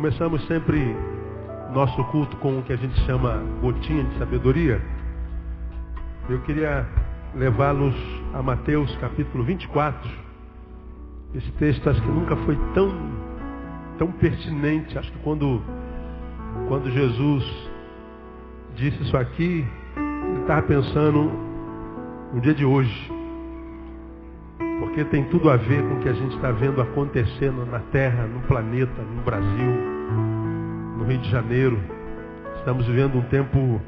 Começamos sempre nosso culto com o que a gente chama gotinha de sabedoria. Eu queria levá-los a Mateus capítulo 24. Esse texto acho que nunca foi tão pertinente. Acho que quando Jesus disse isso aqui, ele estava pensando no dia de hoje. Porque tem tudo a ver com o que a gente está vendo acontecendo na Terra, no planeta, no Brasil, no Rio de Janeiro. Estamos vivendo um tempo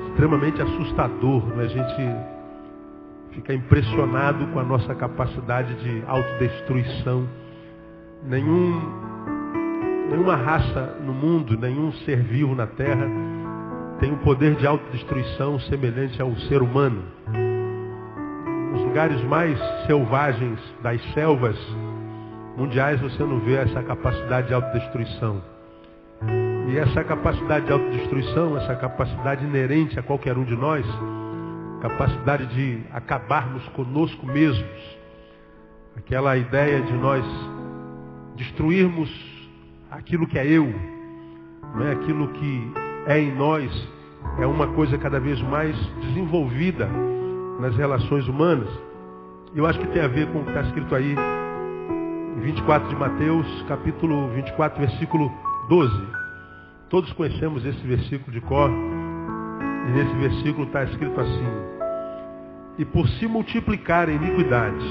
extremamente assustador, né? A gente fica impressionado com a nossa capacidade de autodestruição. Nenhuma raça no mundo, nenhum ser vivo na Terra tem um poder de autodestruição semelhante ao ser humano. Nos lugares mais selvagens das selvas mundiais você não vê essa capacidade de autodestruição. E essa capacidade de autodestruição, essa capacidade inerente a qualquer um de nós, capacidade de acabarmos conosco mesmos, aquela ideia de nós destruirmos aquilo que é eu, não é? Aquilo que é em nós, é uma coisa cada vez mais desenvolvida nas relações humanas. Eu acho que tem a ver com o que está escrito aí em 24 de Mateus, capítulo 24, versículo 12. Todos conhecemos esse versículo de cor. E nesse versículo está escrito assim: e por se multiplicar a iniquidade,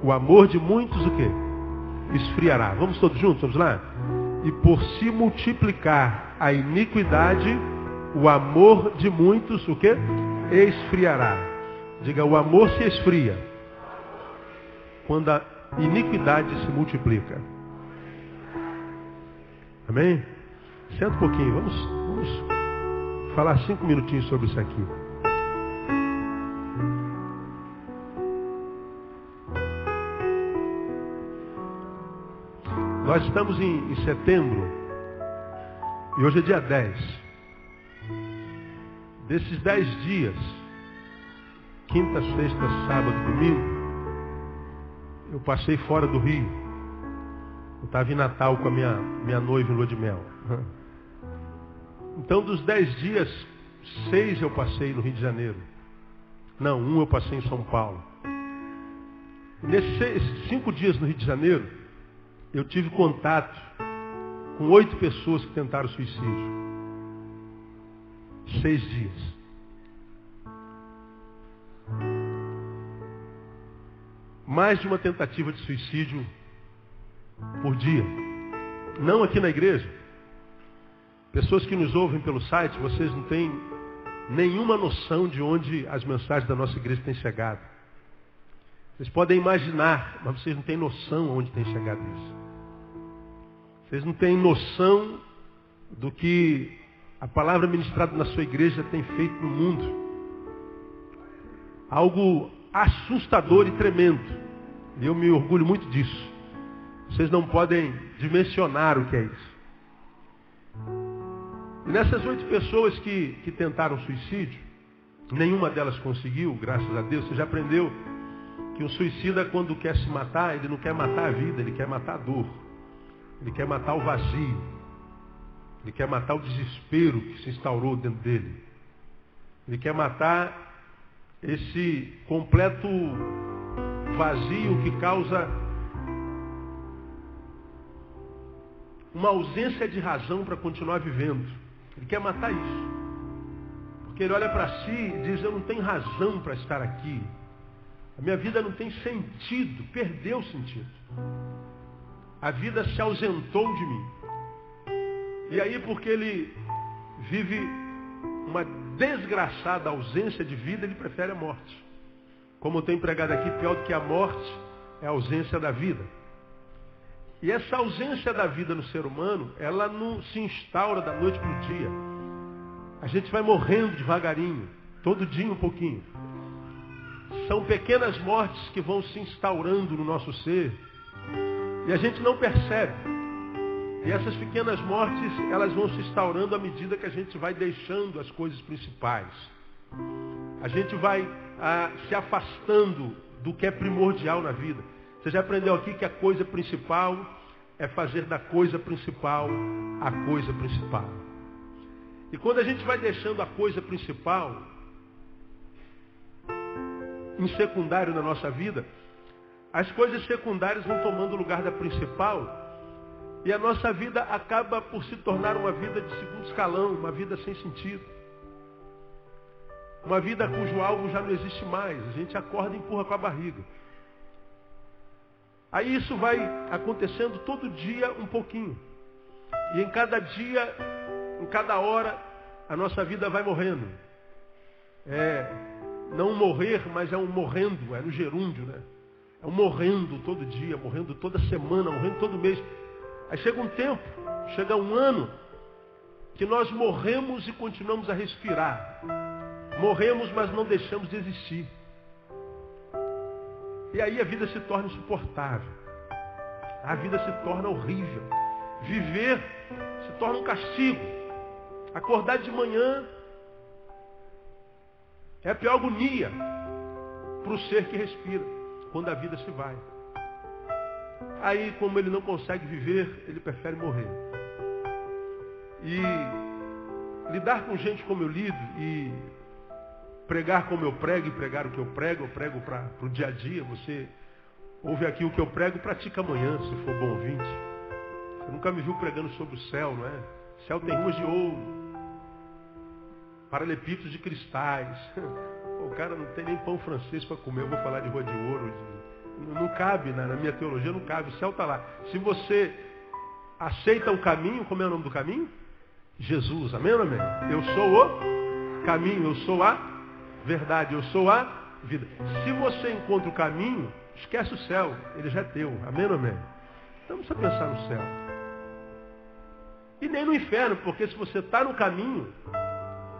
o amor de muitos o quê? Esfriará. Vamos todos juntos, vamos lá? E por se multiplicar a iniquidade, o amor de muitos o quê? Esfriará. Diga, o amor se esfria quando a iniquidade se multiplica. Amém? Senta um pouquinho, vamos falar 5 minutinhos sobre isso aqui. Nós estamos em setembro e hoje é dia 10. Desses 10 dias, quinta, sexta, sábado, domingo, eu passei fora do Rio. Eu estava em Natal com a minha noiva em lua de mel. Então, dos 10 dias, 6 eu passei no Rio de Janeiro. Não, 1 eu passei em São Paulo. E nesses 5 dias no Rio de Janeiro, eu tive contato com 8 pessoas que tentaram suicídio. 6 dias. Mais de uma tentativa de suicídio por dia. Não aqui na igreja. Pessoas que nos ouvem pelo site, vocês não têm nenhuma noção de onde as mensagens da nossa igreja têm chegado. Vocês podem imaginar, mas vocês não têm noção onde tem chegado isso. Vocês não têm noção do que a palavra ministrada na sua igreja tem feito no mundo. Algo assustador e tremendo. E eu me orgulho muito disso. Vocês não podem dimensionar o que é isso. E nessas 8 pessoas que tentaram suicídio, nenhuma delas conseguiu, graças a Deus. Você já aprendeu que um suicida, quando quer se matar, ele não quer matar a vida, ele quer matar a dor. Ele quer matar o vazio. Ele quer matar o desespero que se instaurou dentro dele. Ele quer matar esse completo vazio que causa uma ausência de razão para continuar vivendo. Ele quer matar isso. Porque ele olha para si e diz, eu não tenho razão para estar aqui. A minha vida não tem sentido, perdeu o sentido. A vida se ausentou de mim. E aí, porque ele vive uma desgraçada ausência de vida, ele prefere a morte. Como eu tenho pregado aqui, pior do que a morte é a ausência da vida. E essa ausência da vida no ser humano, ela não se instaura da noite para o dia. A gente vai morrendo devagarinho, todo dia um pouquinho. São pequenas mortes que vão se instaurando no nosso ser. E a gente não percebe. E essas pequenas mortes, elas vão se instaurando à medida que a gente vai deixando as coisas principais. A gente vai se afastando do que é primordial na vida. Você já aprendeu aqui que a coisa principal é fazer da coisa principal a coisa principal. E quando a gente vai deixando a coisa principal em secundário na nossa vida, as coisas secundárias vão tomando o lugar da principal e a nossa vida acaba por se tornar uma vida de segundo escalão, uma vida sem sentido. Uma vida cujo alvo já não existe mais. A gente acorda e empurra com a barriga. Aí isso vai acontecendo todo dia um pouquinho. E em cada dia, em cada hora, a nossa vida vai morrendo. Não morrer, mas é um morrendo, é no gerúndio, né? É um morrendo todo dia, morrendo toda semana, morrendo todo mês. Aí chega um tempo, chega um ano, que nós morremos e continuamos a respirar. Morremos, mas não deixamos de existir. E aí a vida se torna insuportável. A vida se torna horrível. Viver se torna um castigo. Acordar de manhã é a pior agonia para o ser que respira, quando a vida se vai. Aí, como ele não consegue viver, ele prefere morrer. E lidar com gente como eu lido, e pregar como eu prego, e pregar o que eu prego para o dia a dia. Você ouve aqui o que eu prego, pratica amanhã, se for bom ouvinte. Você nunca me viu pregando sobre o céu, não é? O céu tem ruas de ouro, paralelepípedos de cristais. O cara não tem nem pão francês para comer, eu vou falar de rua de ouro. Não cabe, na minha teologia não cabe, o céu está lá. Se você aceita o caminho, como é o nome do caminho? Jesus, amém ou amém? Eu sou o caminho, eu sou a verdade, eu sou a vida. Se você encontra o caminho, esquece o céu, ele já é teu, amém ou amém? Então não precisa pensar no céu. E nem no inferno, porque se você está no caminho,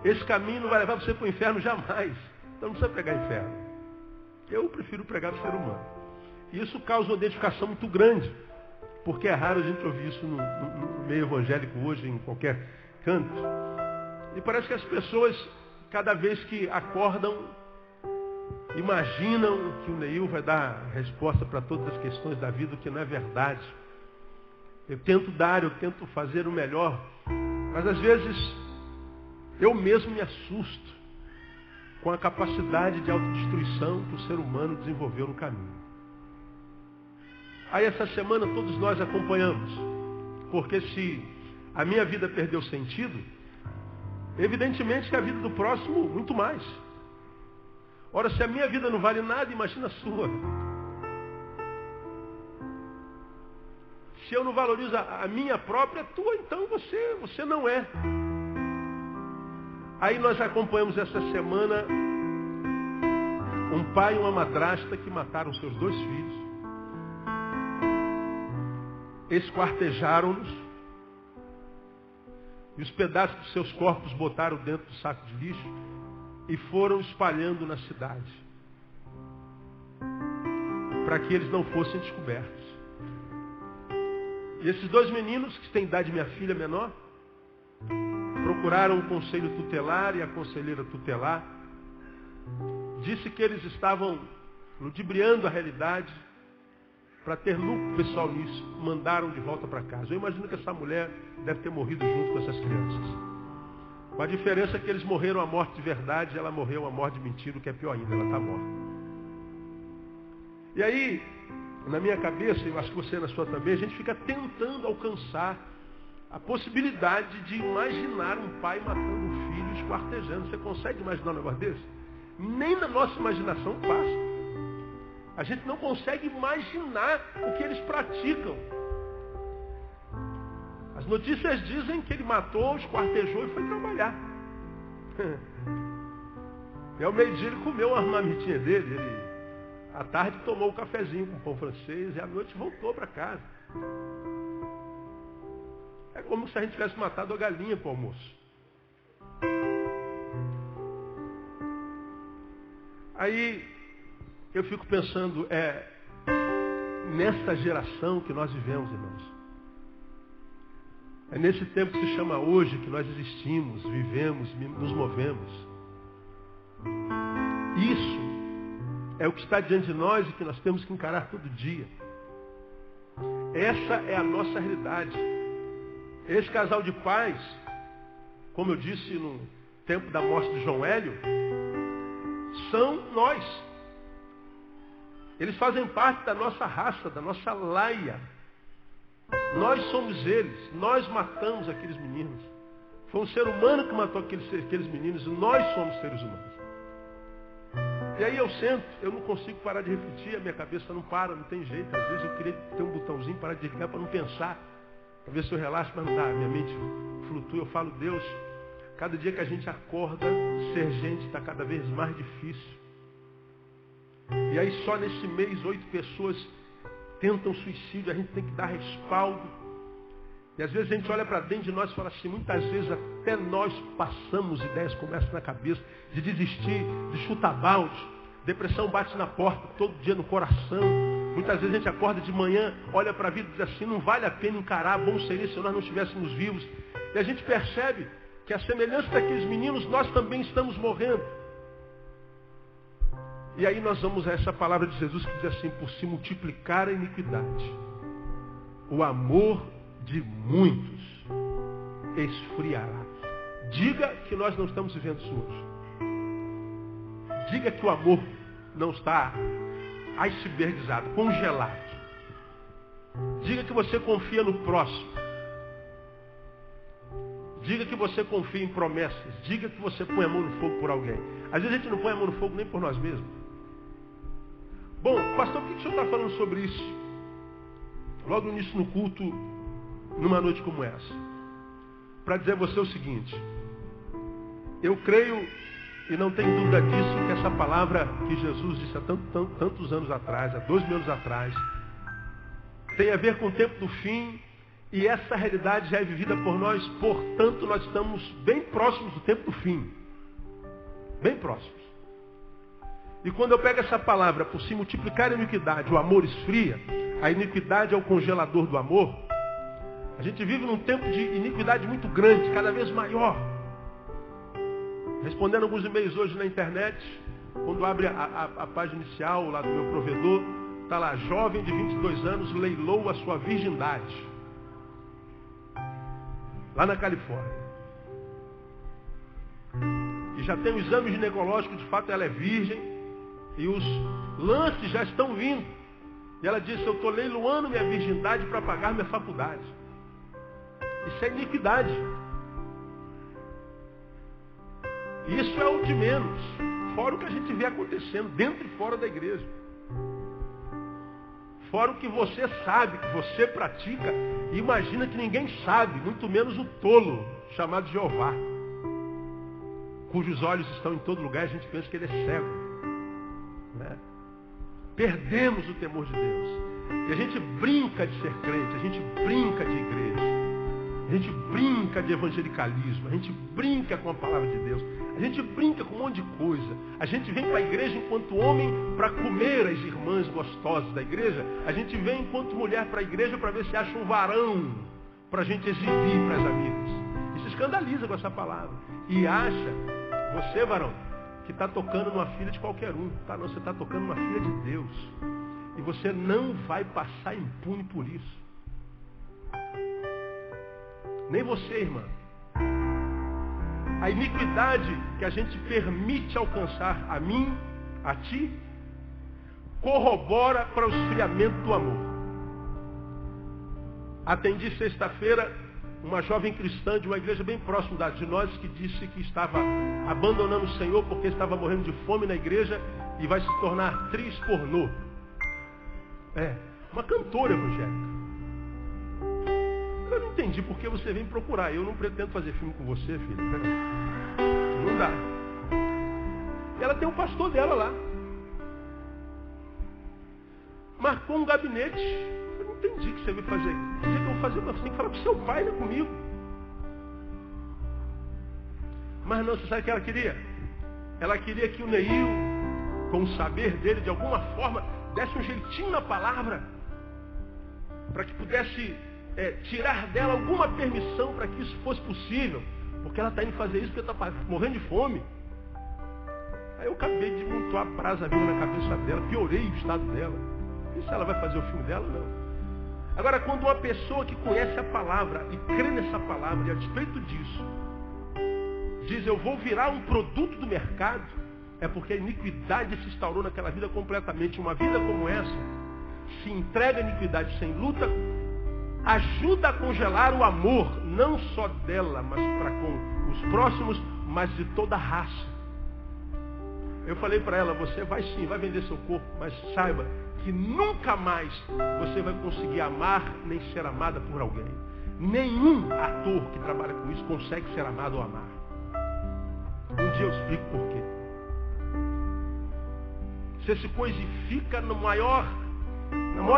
esse caminho não vai levar você para o inferno jamais. Então não precisa pregar inferno. Eu prefiro pregar o ser humano. E isso causa uma identificação muito grande, porque é raro a gente ouvir isso no meio evangélico hoje, em qualquer canto. E parece que as pessoas, cada vez que acordam, imaginam que o Neil vai dar resposta para todas as questões da vida, o que não é verdade. Eu tento fazer o melhor, mas às vezes eu mesmo me assusto com a capacidade de autodestruição que o ser humano desenvolveu no caminho. Aí essa semana todos nós acompanhamos, porque se a minha vida perdeu sentido, evidentemente que a vida do próximo muito mais. Ora, se a minha vida não vale nada, imagina a sua. Se eu não valorizo a minha própria, a tua, então você não é. Aí nós acompanhamos essa semana um pai e uma madrasta que mataram seus 2 filhos. Esquartejaram-nos e os pedaços dos seus corpos botaram dentro do saco de lixo e foram espalhando na cidade para que eles não fossem descobertos. E esses 2 meninos, que têm idade de minha filha menor, procuraram o conselho tutelar, e a conselheira tutelar disse que eles estavam ludibriando a realidade para ter lucro pessoal nisso. Mandaram de volta para casa. Eu imagino que essa mulher deve ter morrido junto com essas crianças. Com a diferença que eles morreram a morte de verdade, ela morreu a morte de mentira, o que é pior ainda, ela está morta. E aí, na minha cabeça, eu acho que você na sua também, a gente fica tentando alcançar a possibilidade de imaginar um pai matando um filho, esquartejando. Você consegue imaginar um negócio desse? Nem na nossa imaginação passa. A gente não consegue imaginar o que eles praticam. As notícias dizem que ele matou, esquartejou e foi trabalhar. E ao meio-dia ele comeu a marmitinha dele. À tarde tomou o cafezinho com pão francês e à noite voltou para casa. É como se a gente tivesse matado a galinha para o almoço. Aí eu fico pensando, nessa geração que nós vivemos, irmãos. É nesse tempo que se chama hoje que nós existimos, vivemos, nos movemos. Isso é o que está diante de nós e que nós temos que encarar todo dia. Essa é a nossa realidade. Esse casal de pais, como eu disse no tempo da morte de João Hélio, são nós. Eles fazem parte da nossa raça, da nossa laia. Nós somos eles. Nós matamos aqueles meninos. Foi um ser humano que matou aqueles meninos. Nós somos seres humanos. E aí eu sento, eu não consigo parar de refletir, a minha cabeça não para, não tem jeito. Às vezes eu queria ter um botãozinho para desligar para não pensar, para ver se eu relaxo, mas não dá. Minha mente flutua. Eu falo, Deus, cada dia que a gente acorda, ser gente está cada vez mais difícil. E aí só nesse mês 8 pessoas tentam suicídio, a gente tem que dar respaldo. E às vezes a gente olha para dentro de nós e fala assim, muitas vezes até nós passamos ideias como essa na cabeça, de desistir, de chutar balde, depressão bate na porta todo dia no coração. Muitas vezes a gente acorda de manhã, olha para a vida e diz assim, não vale a pena encarar, bom seria se nós não estivéssemos vivos. E a gente percebe que a semelhança daqueles meninos, nós também estamos morrendo. E aí nós vamos a essa palavra de Jesus que diz assim, por se multiplicar a iniquidade, o amor de muitos esfriará. Diga que nós não estamos vivendo isso hoje. Diga que o amor não está icebergizado, congelado. Diga que você confia no próximo. Diga que você confia em promessas. Diga que você põe a mão no fogo por alguém. Às vezes a gente não põe a mão no fogo nem por nós mesmos. Bom, pastor, por que o senhor está falando sobre isso? Logo no início no culto, numa noite como essa. Para dizer a você o seguinte. Eu creio, e não tenho dúvida disso, que essa palavra que Jesus disse há tantos anos atrás, há 2.000 anos atrás, tem a ver com o tempo do fim, e essa realidade já é vivida por nós, portanto nós estamos bem próximos do tempo do fim. Bem próximos. E quando eu pego essa palavra, por se multiplicar a iniquidade, o amor esfria, a iniquidade é o congelador do amor, a gente vive num tempo de iniquidade muito grande, cada vez maior. Respondendo alguns e-mails hoje na internet, quando abre a página inicial lá do meu provedor, está lá, jovem de 22 anos leilou a sua virgindade. Lá na Califórnia. E já tem o exame ginecológico, de fato ela é virgem. E os lances já estão vindo. E ela disse, eu estou leiloando minha virgindade para pagar minha faculdade. Isso é iniquidade. Isso é o de menos. Fora o que a gente vê acontecendo dentro e fora da igreja. Fora o que você sabe, que você pratica, e imagina que ninguém sabe, muito menos o tolo, chamado Jeová, cujos olhos estão em todo lugar, a gente pensa que ele é cego. Né? Perdemos o temor de Deus. E a gente brinca de ser crente, a gente brinca de igreja, a gente brinca de evangelicalismo, a gente brinca com a palavra de Deus, a gente brinca com um monte de coisa. A gente vem para a igreja enquanto homem para comer as irmãs gostosas da igreja. A gente vem enquanto mulher para a igreja para ver se acha um varão para a gente exibir para as amigas. E se escandaliza com essa palavra. E acha, você varão, que está tocando numa filha de qualquer um. Tá? Não, você está tocando numa filha de Deus. E você não vai passar impune por isso. Nem você, irmã. A iniquidade que a gente permite alcançar a mim, a ti, corrobora para o esfriamento do amor. Atendi sexta-feira uma jovem cristã de uma igreja bem próxima de nós que disse que estava abandonando o Senhor porque estava morrendo de fome na igreja e vai se tornar atriz pornô. Uma cantora evangélica. Eu não entendi por que você vem procurar. Eu não pretendo fazer filme com você, filho. Não dá. Ela tem um pastor dela lá. Marcou um gabinete. Eu não entendi o que você veio fazer. O que eu vou fazer? Você tem que falar com seu pai, não é comigo. Mas não, você sabe o que ela queria? Ela queria que o Neil, com o saber dele, de alguma forma, desse um jeitinho na palavra, para que pudesse tirar dela alguma permissão para que isso fosse possível. Porque ela está indo fazer isso porque está morrendo de fome. Aí eu acabei de montar a brasa viva na cabeça dela, piorei o estado dela. E se ela vai fazer o filme dela? Não. Agora, quando uma pessoa que conhece a palavra e crê nessa palavra, e a despeito disso, diz, eu vou virar um produto do mercado, é porque a iniquidade se instaurou naquela vida completamente. Uma vida como essa, se entrega à iniquidade sem luta, ajuda a congelar o amor, não só dela, mas para com os próximos, mas de toda a raça. Eu falei para ela, você vai sim, vai vender seu corpo, mas saiba que nunca mais você vai conseguir amar nem ser amada por alguém. Nenhum ator que trabalha com isso consegue ser amado ou amar. Um dia eu explico por quê. Você se coisifica na maior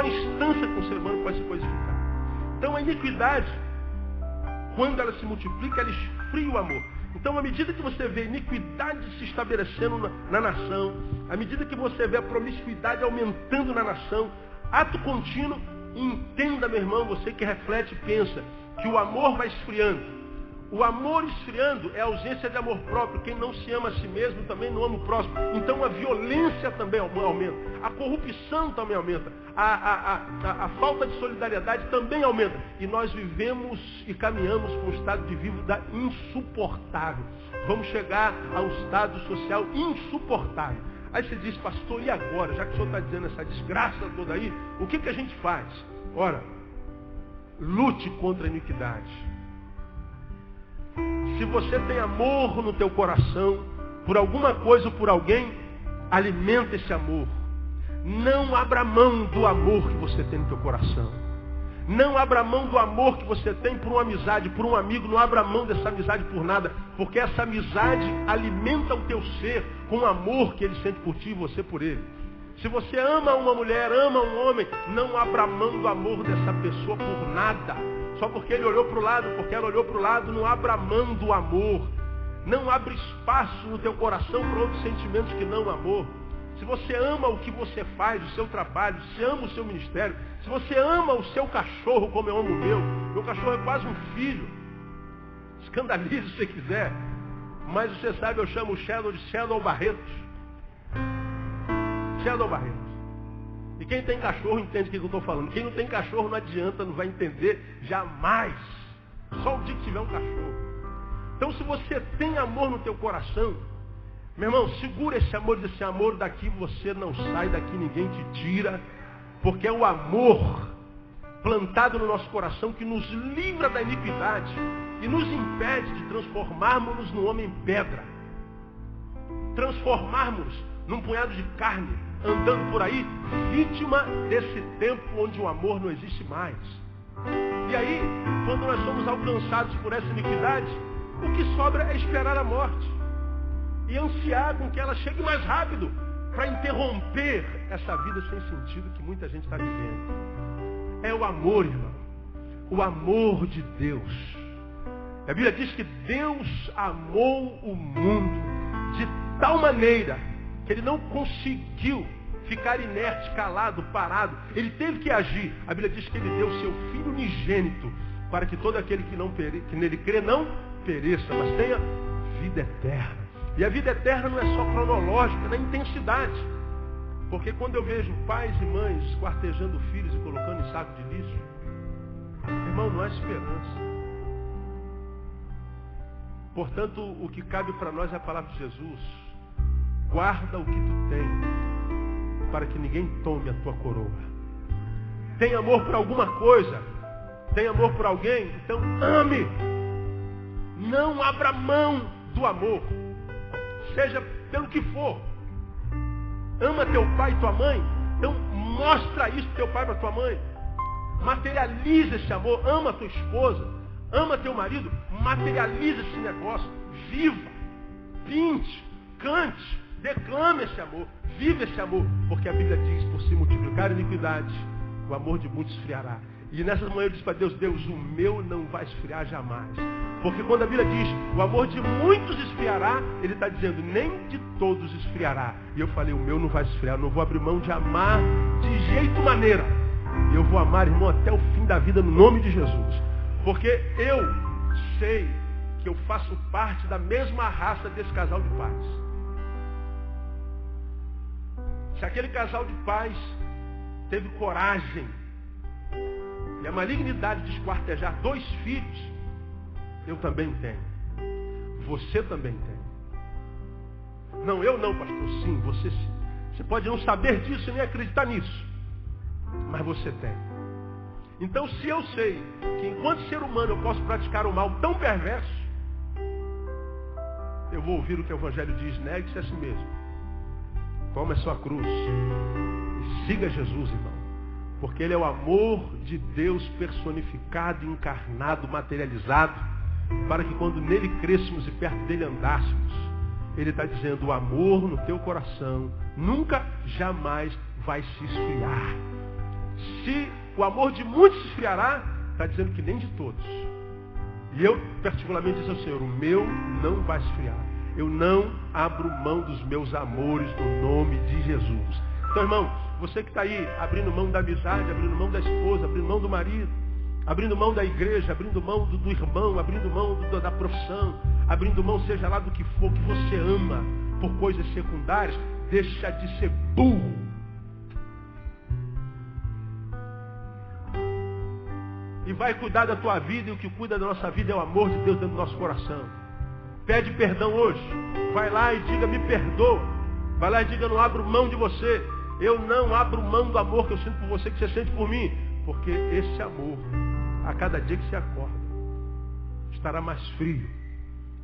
instância que um ser humano pode se coisificar. Então a iniquidade, quando ela se multiplica, ela esfria o amor. Então, à medida que você vê a iniquidade se estabelecendo na nação, à medida que você vê a promiscuidade aumentando na nação, ato contínuo, entenda, meu irmão, você que reflete e pensa, que o amor vai esfriando. O amor esfriando é a ausência de amor próprio. Quem não se ama a si mesmo também não ama o próximo. Então a violência também aumenta. A corrupção também aumenta. A falta de solidariedade também aumenta. E nós vivemos e caminhamos para um estado de vida insuportável. Vamos chegar a um estado social insuportável. Aí você diz, pastor, e agora? Já que o senhor está dizendo essa desgraça toda aí, o que a gente faz? Ora, lute contra a iniquidade. Se você tem amor no teu coração, por alguma coisa ou por alguém, alimenta esse amor. Não abra mão do amor que você tem no teu coração. Não abra mão do amor que você tem por uma amizade, por um amigo. Não abra mão dessa amizade por nada. Porque essa amizade alimenta o teu ser com o amor que ele sente por ti e você por ele. Se você ama uma mulher, ama um homem, não abra mão do amor dessa pessoa por nada. Só porque ele olhou para o lado, porque ela olhou para o lado, não abra mão do amor. Não abre espaço no teu coração para outros sentimentos que não o amor. Se você ama o que você faz, o seu trabalho, se ama o seu ministério, se você ama o seu cachorro como eu amo o meu cachorro é quase um filho. Escandalize se você quiser. Mas você sabe, eu chamo o Shadow de Shadow Barretos. Shadow Barretos. E quem tem cachorro entende o que eu estou falando. Quem não tem cachorro não adianta, não vai entender jamais. Só o dia que tiver um cachorro. Então se você tem amor no teu coração, meu irmão, segura esse amor, desse amor daqui você não sai, daqui ninguém te tira. Porque é o amor plantado no nosso coração que nos livra da iniquidade e nos impede de transformarmos-nos num homem pedra. Transformarmos num punhado de carne, andando por aí, vítima desse tempo onde o amor não existe mais. E aí, quando nós somos alcançados por essa iniquidade, o que sobra é esperar a morte. E ansiar com que ela chegue mais rápido, para interromper essa vida sem sentido que muita gente está vivendo. É o amor, irmão. O amor de Deus. A Bíblia diz que Deus amou o mundo de tal maneira que ele não conseguiu ficar inerte, calado, parado. Ele teve que agir. A Bíblia diz que ele deu seu Filho unigênito para que todo aquele que nele crê não pereça, mas tenha vida eterna. E a vida eterna não é só cronológica, é na intensidade. Porque quando eu vejo pais e mães esquartejando filhos e colocando em saco de lixo, irmão, não há esperança. Portanto, o que cabe para nós é a palavra de Jesus. Guarda o que tu tem, para que ninguém tome a tua coroa. Tem amor por alguma coisa, tem amor por alguém, então ame. Não abra mão do amor, seja pelo que for. Ama teu pai e tua mãe, então mostra isso pro teu pai e pra tua mãe. Materializa esse amor, ama tua esposa, ama teu marido, materializa esse negócio, viva, pinte, cante, declame esse amor, vive esse amor, porque a Bíblia diz, por se multiplicar a iniquidade, o amor de muitos esfriará. E nessas manhãs eu disse para Deus, Deus, o meu não vai esfriar jamais. Porque quando a Bíblia diz, o amor de muitos esfriará, ele está dizendo, nem de todos esfriará. E eu falei, o meu não vai esfriar, não vou abrir mão de amar de jeito maneira. E eu vou amar, irmão, até o fim da vida, no nome de Jesus. Porque eu sei que eu faço parte da mesma raça desse casal de pais. Se aquele casal de pais teve coragem e a malignidade de esquartejar 2 filhos, eu também tenho. Você também tem. Não, eu não, pastor. Sim, você sim. Você pode não saber disso e nem acreditar nisso, mas você tem. Então, se eu sei que enquanto ser humano eu posso praticar um mal tão perverso, eu vou ouvir o que o Evangelho diz: negue-se a si mesmo, tome a sua cruz e siga Jesus, irmão. Porque Ele é o amor de Deus personificado, encarnado, materializado, para que quando nele crescêssemos e perto dele andássemos, Ele está dizendo: o amor no teu coração nunca, jamais vai se esfriar. Se o amor de muitos se esfriará, está dizendo que nem de todos. E eu, particularmente, disse ao Senhor: o meu não vai esfriar. Eu não abro mão dos meus amores no nome de Jesus. Então, irmão, você que está aí abrindo mão da amizade, abrindo mão da esposa, abrindo mão do marido, abrindo mão da igreja, abrindo mão do irmão, abrindo mão da profissão, abrindo mão, seja lá do que for, que você ama, por coisas secundárias, deixa de ser burro. E vai cuidar da tua vida, e o que cuida da nossa vida é o amor de Deus dentro do nosso coração. Pede perdão hoje. Vai lá e diga: me perdoa. Vai lá e diga: eu não abro mão de você. Eu não abro mão do amor que eu sinto por você, que você sente por mim. Porque esse amor, a cada dia que se acorda, estará mais frio.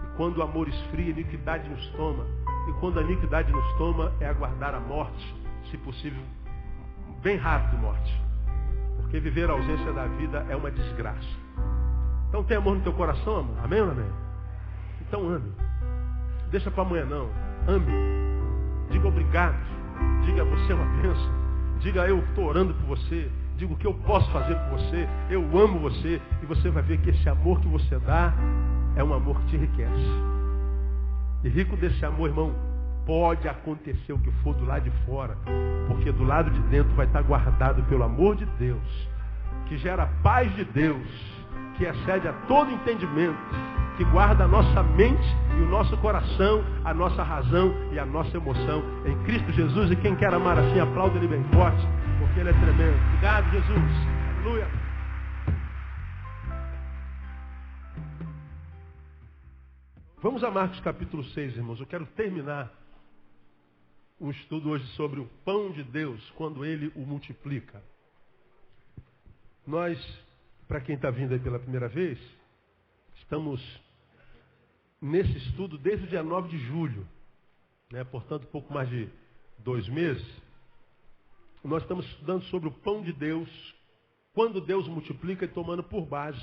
E quando o amor esfria, a iniquidade nos toma. E quando a iniquidade nos toma, é aguardar a morte, se possível, bem rápido morte. Porque viver a ausência da vida é uma desgraça. Então tem amor no teu coração, amor? Amém ou não amém? Então ame. Deixa para amanhã não. Ame. Diga obrigado. Diga: você é uma bênção. Diga: eu estou orando por você. Diga: o que eu posso fazer por você. Eu amo você. E você vai ver que esse amor que você dá é um amor que te enriquece. E rico desse amor, irmão, pode acontecer o que for do lado de fora, porque do lado de dentro vai estar guardado pelo amor de Deus, que gera paz de Deus, que excede a todo entendimento, que guarda a nossa mente e o nosso coração, a nossa razão e a nossa emoção em Cristo Jesus. E quem quer amar assim, aplauda Ele bem forte, porque Ele é tremendo. Obrigado, Jesus. Aleluia. Vamos a Marcos capítulo 6, irmãos. Eu quero terminar um estudo hoje sobre o pão de Deus, quando Ele o multiplica. Nós, para quem está vindo aí pela primeira vez, estamos nesse estudo desde o dia 9 de julho, né? Portanto, pouco mais de 2 meses. Nós estamos estudando sobre o pão de Deus, quando Deus multiplica, e tomando por base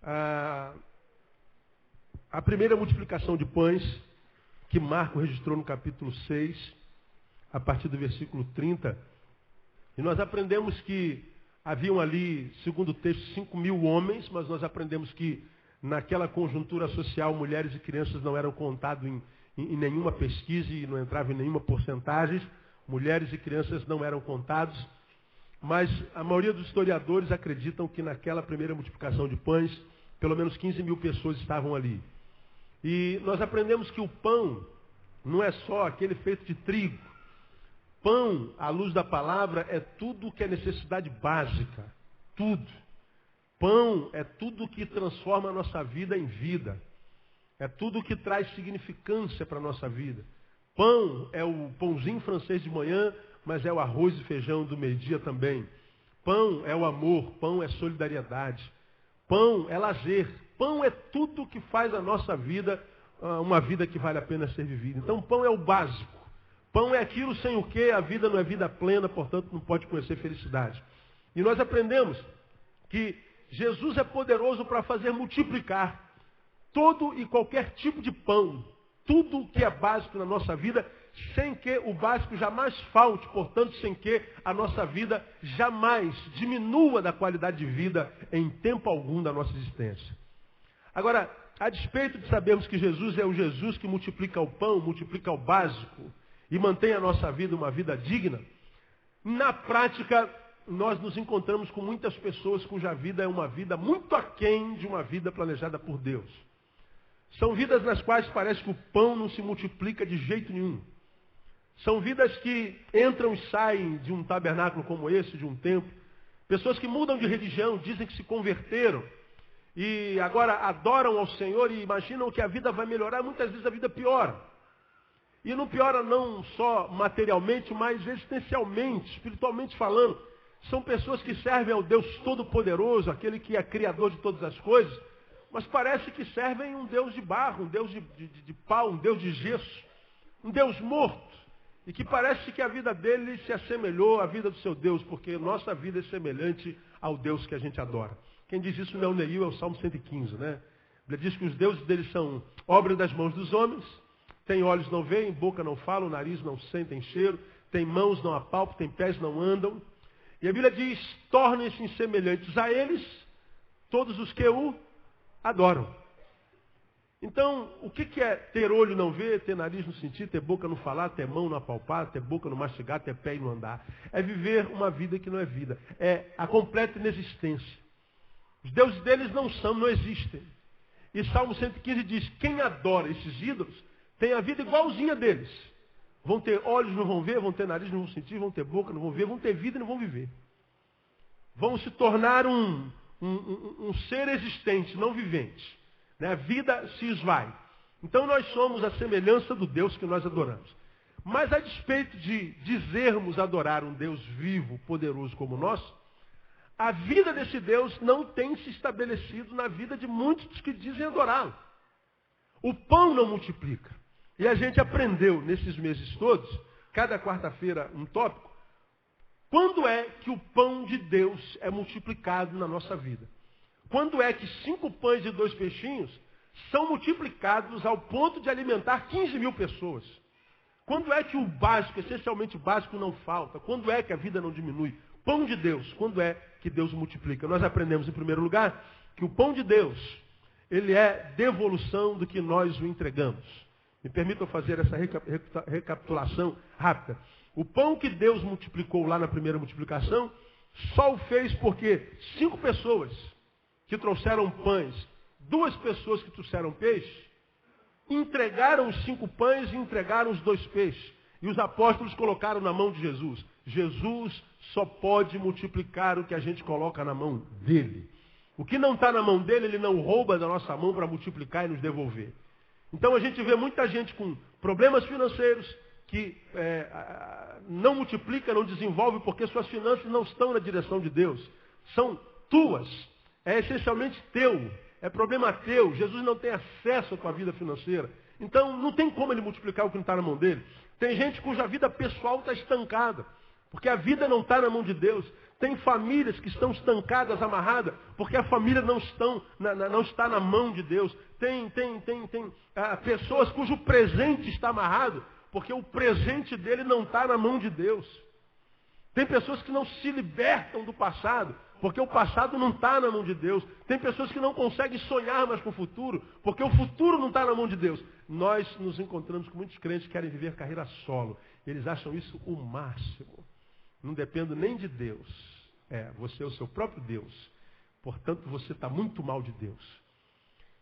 a primeira multiplicação de pães, que Marcos registrou no capítulo 6, a partir do versículo 30. E nós aprendemos que haviam ali, segundo o texto, 5.000 homens, mas nós aprendemos que naquela conjuntura social, mulheres e crianças não eram contados em nenhuma pesquisa e não entravam em nenhuma porcentagem. Mulheres e crianças não eram contados, mas a maioria dos historiadores acreditam que naquela primeira multiplicação de pães, pelo menos 15.000 pessoas estavam ali. E nós aprendemos que o pão não é só aquele feito de trigo. Pão, à luz da palavra, é tudo que é necessidade básica. Tudo. Pão é tudo que transforma a nossa vida em vida. É tudo que traz significância para a nossa vida. Pão é o pãozinho francês de manhã, mas é o arroz e feijão do meio-dia também. Pão é o amor, pão é solidariedade. Pão é lazer. Pão é tudo que faz a nossa vida uma vida que vale a pena ser vivida. Então, pão é o básico. Pão é aquilo sem o que a vida não é vida plena, portanto, não pode conhecer felicidade. E nós aprendemos que Jesus é poderoso para fazer multiplicar todo e qualquer tipo de pão. Tudo que é básico na nossa vida, sem que o básico jamais falte, portanto, sem que a nossa vida jamais diminua da qualidade de vida em tempo algum da nossa existência. Agora, a despeito de sabermos que Jesus é o Jesus que multiplica o pão, multiplica o básico e mantém a nossa vida uma vida digna, na prática nós nos encontramos com muitas pessoas cuja vida é uma vida muito aquém de uma vida planejada por Deus. São vidas nas quais parece que o pão não se multiplica de jeito nenhum. São vidas que entram e saem de um tabernáculo como esse, de um templo, Pessoas que mudam de religião, dizem que se converteram e agora adoram ao Senhor e imaginam que a vida vai melhorar. Muitas vezes a vida piora. E não piora não só materialmente, mas existencialmente, espiritualmente falando. São pessoas que servem ao Deus Todo-Poderoso, aquele que é Criador de todas as coisas, mas parece que servem um Deus de barro, um Deus de pau, um Deus de gesso, um Deus morto. E que parece que a vida dele se assemelhou à vida do seu Deus, porque nossa vida é semelhante ao Deus que a gente adora. Quem diz isso não é o Neil, é o Salmo 115, né? Ele diz que os deuses deles são obra das mãos dos homens, tem olhos não veem, boca não falam, nariz não sentem cheiro, tem mãos não apalpam, tem pés não andam. E a Bíblia diz, tornem-se semelhantes a eles todos os que o adoram. Então, o que é ter olho não ver, ter nariz não sentir, ter boca não falar, ter mão não apalpar, ter boca não mastigar, ter pé e não andar? É viver uma vida que não é vida. É a completa inexistência. Os deuses deles não existem. E Salmo 115 diz, quem adora esses ídolos tem a vida igualzinha deles. Vão ter olhos, não vão ver, vão ter nariz, não vão sentir, vão ter boca, não vão ver, vão ter vida e não vão viver. Vão se tornar um ser existente, não vivente. A vida se esvai. Então nós somos a semelhança do Deus que nós adoramos. Mas a despeito de dizermos adorar um Deus vivo, poderoso como o nosso, a vida desse Deus não tem se estabelecido na vida de muitos dos que dizem adorá-lo. O pão não multiplica. E a gente aprendeu nesses meses todos, cada quarta-feira um tópico, quando é que o pão de Deus é multiplicado na nossa vida? Quando é que 5 pães e 2 peixinhos são multiplicados ao ponto de alimentar 15 mil pessoas? Quando é que o básico, essencialmente básico, não falta? Quando é que a vida não diminui? Pão de Deus, quando é que Deus multiplica? Nós aprendemos, em primeiro lugar, que o pão de Deus, ele é devolução do que nós o entregamos. Me permitam fazer essa recapitulação rápida. O pão que Deus multiplicou lá na primeira multiplicação, só o fez porque 5 pessoas que trouxeram pães, 2 pessoas que trouxeram peixe, entregaram os 5 pães e entregaram os 2 peixes. E os apóstolos colocaram na mão de Jesus. Jesus só pode multiplicar o que a gente coloca na mão dele. O que não está na mão dele, ele não rouba da nossa mão para multiplicar e nos devolver. Então a gente vê muita gente com problemas financeiros que não multiplica, não desenvolve, porque suas finanças não estão na direção de Deus. São tuas. É essencialmente teu. É problema teu. Jesus não tem acesso à tua vida financeira. Então não tem como ele multiplicar o que não está na mão dele. Tem gente cuja vida pessoal está estancada. Porque a vida não está na mão de Deus. Tem famílias que estão estancadas, amarradas, porque a família não está na mão de Deus. Tem pessoas cujo presente está amarrado, porque o presente dele não está na mão de Deus. Tem pessoas que não se libertam do passado, porque o passado não está na mão de Deus. Tem pessoas que não conseguem sonhar mais com o futuro, porque o futuro não está na mão de Deus. Nós nos encontramos com muitos crentes que querem viver carreira solo. Eles acham isso o máximo. Não dependo nem de Deus. Você é o seu próprio Deus. Portanto, você está muito mal de Deus.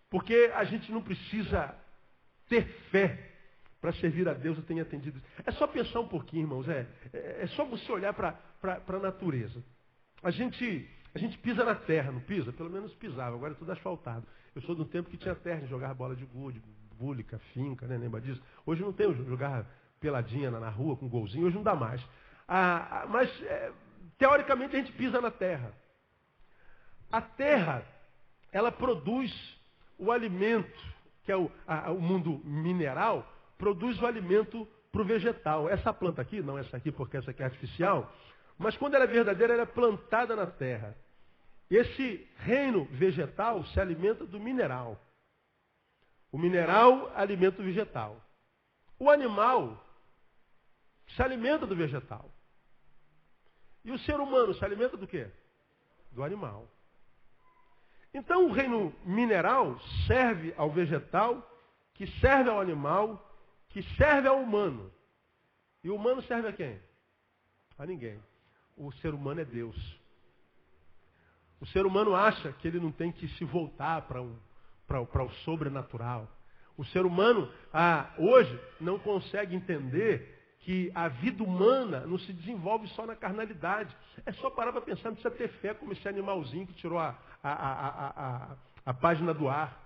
Porque a gente não precisa ter fé para servir a Deus. Eu tenho atendido. É só pensar um pouquinho, irmãos. É só você olhar para a natureza. A gente pisa na terra, não pisa? Pelo menos pisava, agora é tudo asfaltado. Eu sou de um tempo que tinha terra de jogar bola de gude, búlica, finca, né? Lembra disso? Hoje não tem jogar peladinha na rua com golzinho, hoje não dá mais. Mas, teoricamente, a gente pisa na terra. A terra, ela produz o alimento, que é o mundo mineral, produz o alimento para o vegetal. Essa planta aqui, não essa aqui, porque essa aqui é artificial, mas quando ela é verdadeira, ela é plantada na terra. Esse reino vegetal se alimenta do mineral. O mineral alimenta o vegetal. O animal se alimenta do vegetal. E o ser humano se alimenta do quê? Do animal. Então o reino mineral serve ao vegetal, que serve ao animal, que serve ao humano. E o humano serve a quem? A ninguém. O ser humano é Deus. O ser humano acha que ele não tem que se voltar para o sobrenatural. O ser humano, hoje, não consegue entender que a vida humana não se desenvolve só na carnalidade. É só parar para pensar, não precisa ter fé como esse animalzinho que tirou a página do ar.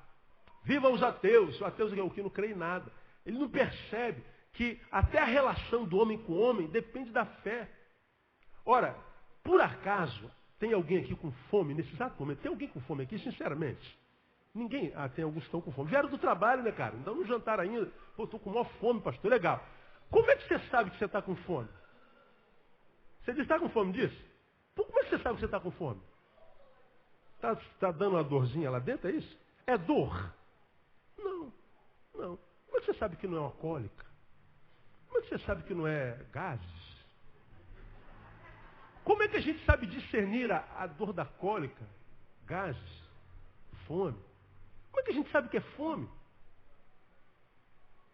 Vivam os ateus! O ateu é o que não crê em nada. Ele não percebe que até a relação do homem com o homem depende da fé. Ora, por acaso, tem alguém aqui com fome nesse exato momento? Tem alguém com fome aqui, sinceramente? Ninguém? Ah, tem alguns que estão com fome. Vieram do trabalho, né, cara? Não no jantar ainda. Pô, estou com maior fome, pastor. Legal. Como é que você sabe que você está com fome? Você diz que está com fome disso? Pô, como é que você sabe que você está com fome? Está dando uma dorzinha lá dentro, é isso? É dor? Não. Como é que você sabe que não é uma cólica? Como é que você sabe que não é gases? Como é que a gente sabe discernir a dor da cólica, gases, fome? Como é que a gente sabe que é fome?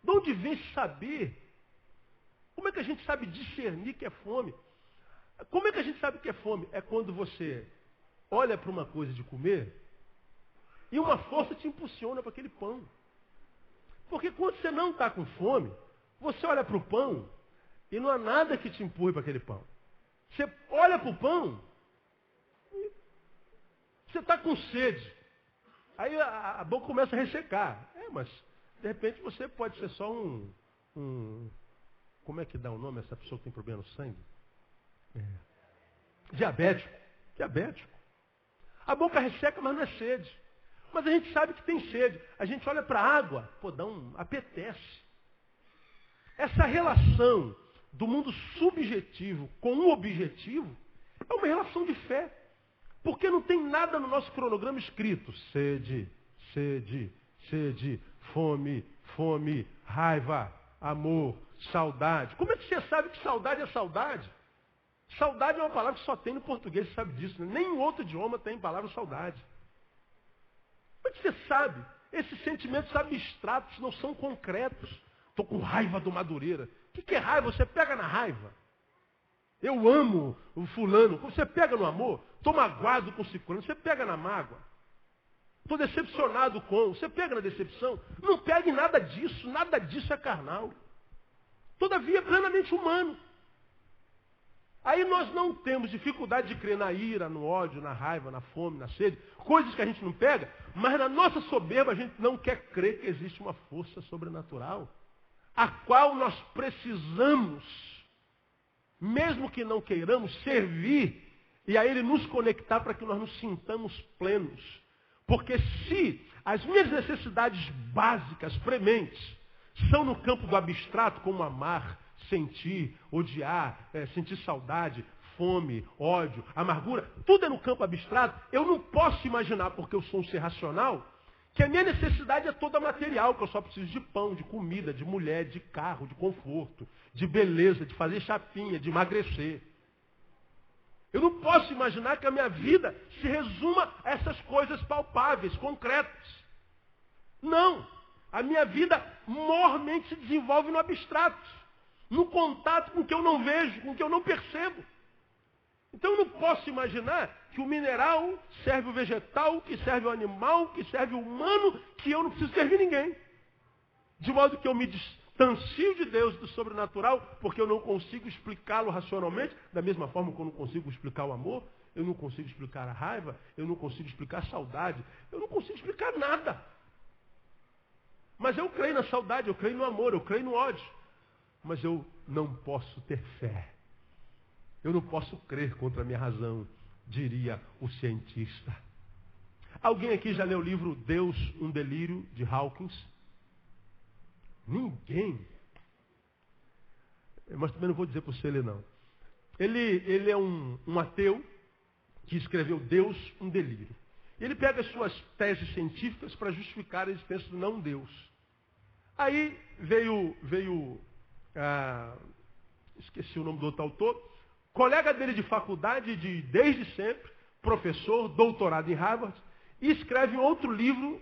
De onde vem esse saber? Como é que a gente sabe discernir que é fome? Como é que a gente sabe que é fome? É quando você olha para uma coisa de comer e uma força te impulsiona para aquele pão. Porque quando você não está com fome, você olha para o pão e não há nada que te empurre para aquele pão. Você olha para o pão e você está com sede. Aí a boca começa a ressecar. Mas de repente você pode ser só como é que dá o nome essa pessoa que tem problema no sangue? Diabético. A boca resseca, mas não é sede. Mas a gente sabe que tem sede. A gente olha para a água, apetece. Essa relação do mundo subjetivo com o objetivo é uma relação de fé. Porque não tem nada no nosso cronograma escrito. Sede, fome, raiva, amor, saudade. Como é que você sabe que saudade é saudade? Saudade é uma palavra que só tem no português, você sabe disso. Né? Nem em outro idioma tem palavra saudade. Como é que você sabe? Esses sentimentos abstratos não são concretos. Estou com raiva do Madureira. O que é raiva? Você pega na raiva. Eu amo o fulano. Você pega no amor. Estou magoado com o ciclano. Você pega na mágoa. Estou decepcionado com. Você pega na decepção. Não pegue nada disso. Nada disso é carnal. Todavia é plenamente humano. Aí nós não temos dificuldade de crer na ira, no ódio, na raiva, na fome, na sede. Coisas que a gente não pega. Mas na nossa soberba a gente não quer crer que existe uma força sobrenatural. A qual nós precisamos, mesmo que não queiramos, servir e a Ele nos conectar para que nós nos sintamos plenos. Porque se as minhas necessidades básicas, prementes, são no campo do abstrato, como amar, sentir, odiar, sentir saudade, fome, ódio, amargura, tudo é no campo abstrato, eu não posso imaginar, porque eu sou um ser racional, que a minha necessidade é toda material, que eu só preciso de pão, de comida, de mulher, de carro, de conforto, de beleza, de fazer chapinha, de emagrecer. Eu não posso imaginar que a minha vida se resuma a essas coisas palpáveis, concretas. Não. A minha vida mormente se desenvolve no abstrato, no contato com o que eu não vejo, com o que eu não percebo. Então eu não posso imaginar que o mineral serve o vegetal, que serve o animal, que serve o humano, que eu não preciso servir ninguém. De modo que eu me distancio de Deus, do sobrenatural, porque eu não consigo explicá-lo racionalmente, da mesma forma que eu não consigo explicar o amor, eu não consigo explicar a raiva, eu não consigo explicar a saudade, eu não consigo explicar nada. Mas eu creio na saudade, eu creio no amor, eu creio no ódio. Mas eu não posso ter fé. Eu não posso crer contra a minha razão, diria o cientista. Alguém aqui já leu o livro Deus, um Delírio, de Hawkins? Ninguém. Mas também não vou dizer para você ler, não. Ele é um ateu que escreveu Deus, um Delírio. Ele pega as suas teses científicas para justificar a existência do não Deus. Aí veio esqueci o nome do outro autor, colega dele de faculdade, desde sempre, professor, doutorado em Harvard, e escreve outro livro,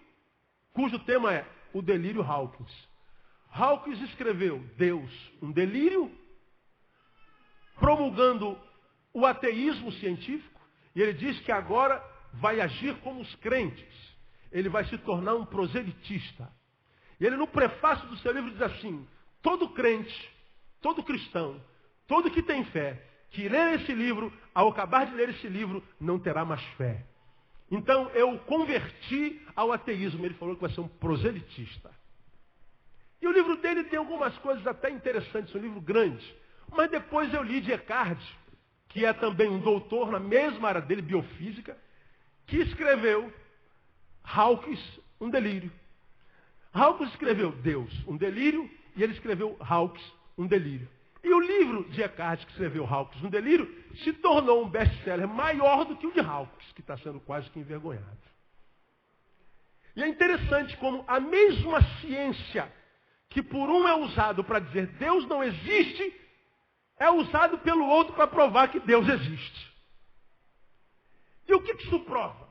cujo tema é O Delírio Hawkins. Hawkins escreveu Deus, um delírio, promulgando o ateísmo científico, e ele diz que agora vai agir como os crentes. Ele vai se tornar um proselitista. E ele, no prefácio do seu livro, diz assim: todo crente todo cristão, todo que tem fé, que ler esse livro, ao acabar de ler esse livro, não terá mais fé. Então eu converti ao ateísmo. Ele falou que vai ser um proselitista. E o livro dele tem algumas coisas até interessantes, um livro grande. Mas depois eu li de Eckhart, que é também um doutor na mesma área dele, biofísica, que escreveu Hawkes, um delírio. Hawkes escreveu Deus, um delírio, e ele escreveu Hawkes, um delírio. E o livro de Eckhart, que escreveu Hawkes, um delírio, se tornou um best-seller maior do que o de Hawkes, que está sendo quase que envergonhado. E é interessante como a mesma ciência que por um é usado para dizer Deus não existe, é usado pelo outro para provar que Deus existe. E o que isso prova?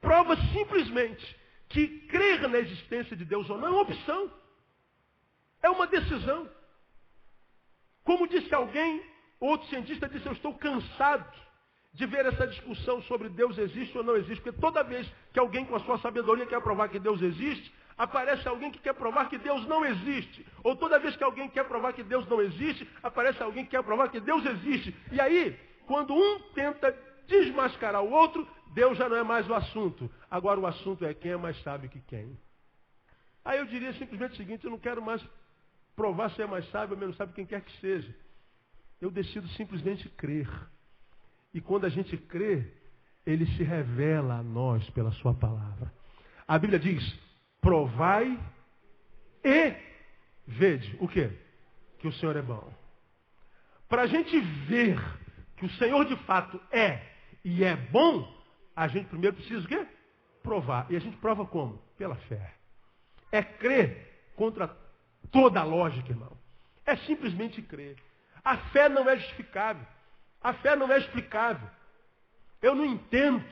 Prova simplesmente que crer na existência de Deus ou não é uma opção. É uma decisão. Como disse alguém, outro cientista disse, eu estou cansado de ver essa discussão sobre Deus existe ou não existe, porque toda vez que alguém com a sua sabedoria quer provar que Deus existe, aparece alguém que quer provar que Deus não existe. Ou toda vez que alguém quer provar que Deus não existe, aparece alguém que quer provar que Deus existe. E aí, quando um tenta desmascarar o outro, Deus já não é mais o assunto. Agora o assunto é quem é mais sábio que quem. Aí eu diria simplesmente o seguinte, eu não quero mais provar se é mais sábio ou menos sábio quem quer que seja. Eu decido simplesmente crer. E quando a gente crê, ele se revela a nós pela sua palavra. A Bíblia diz, provai e vede. O quê? Que o Senhor é bom. Para a gente ver que o Senhor de fato é e é bom, a gente primeiro precisa o quê? Provar. E a gente prova como? Pela fé. É crer contra toda a lógica, irmão. É simplesmente crer. A fé não é justificável. A fé não é explicável. Eu não entendo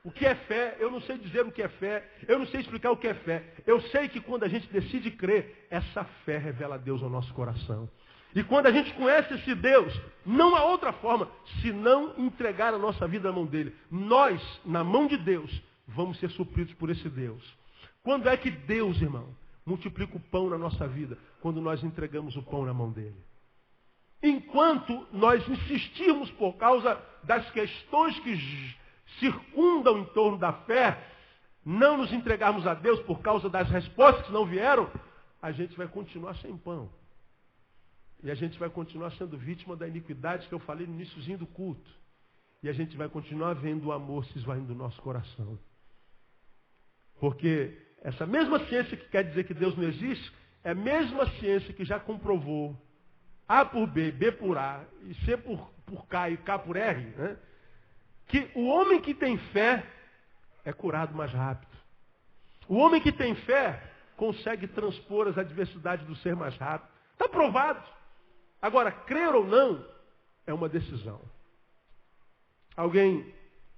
o que é fé. Eu não sei dizer o que é fé. Eu não sei explicar o que é fé. Eu sei que quando a gente decide crer, essa fé revela Deus ao nosso coração. E quando a gente conhece esse Deus, não há outra forma senão entregar a nossa vida na mão dele. Nós, na mão de Deus, vamos ser supridos por esse Deus. Quando é que Deus, irmão, multiplica o pão na nossa vida? Quando nós entregamos o pão na mão dele. Enquanto nós insistirmos por causa das questões que circundam em torno da fé, não nos entregarmos a Deus por causa das respostas que não vieram, a gente vai continuar sem pão. E a gente vai continuar sendo vítima da iniquidade que eu falei no iniciozinho do culto. E a gente vai continuar vendo o amor se esvaindo do nosso coração. Porque essa mesma ciência que quer dizer que Deus não existe, é a mesma ciência que já comprovou A por B, B por A, e C por K e K por R, né? Que o homem que tem fé é curado mais rápido. O homem que tem fé consegue transpor as adversidades do ser mais rápido. Está provado. Agora, crer ou não é uma decisão.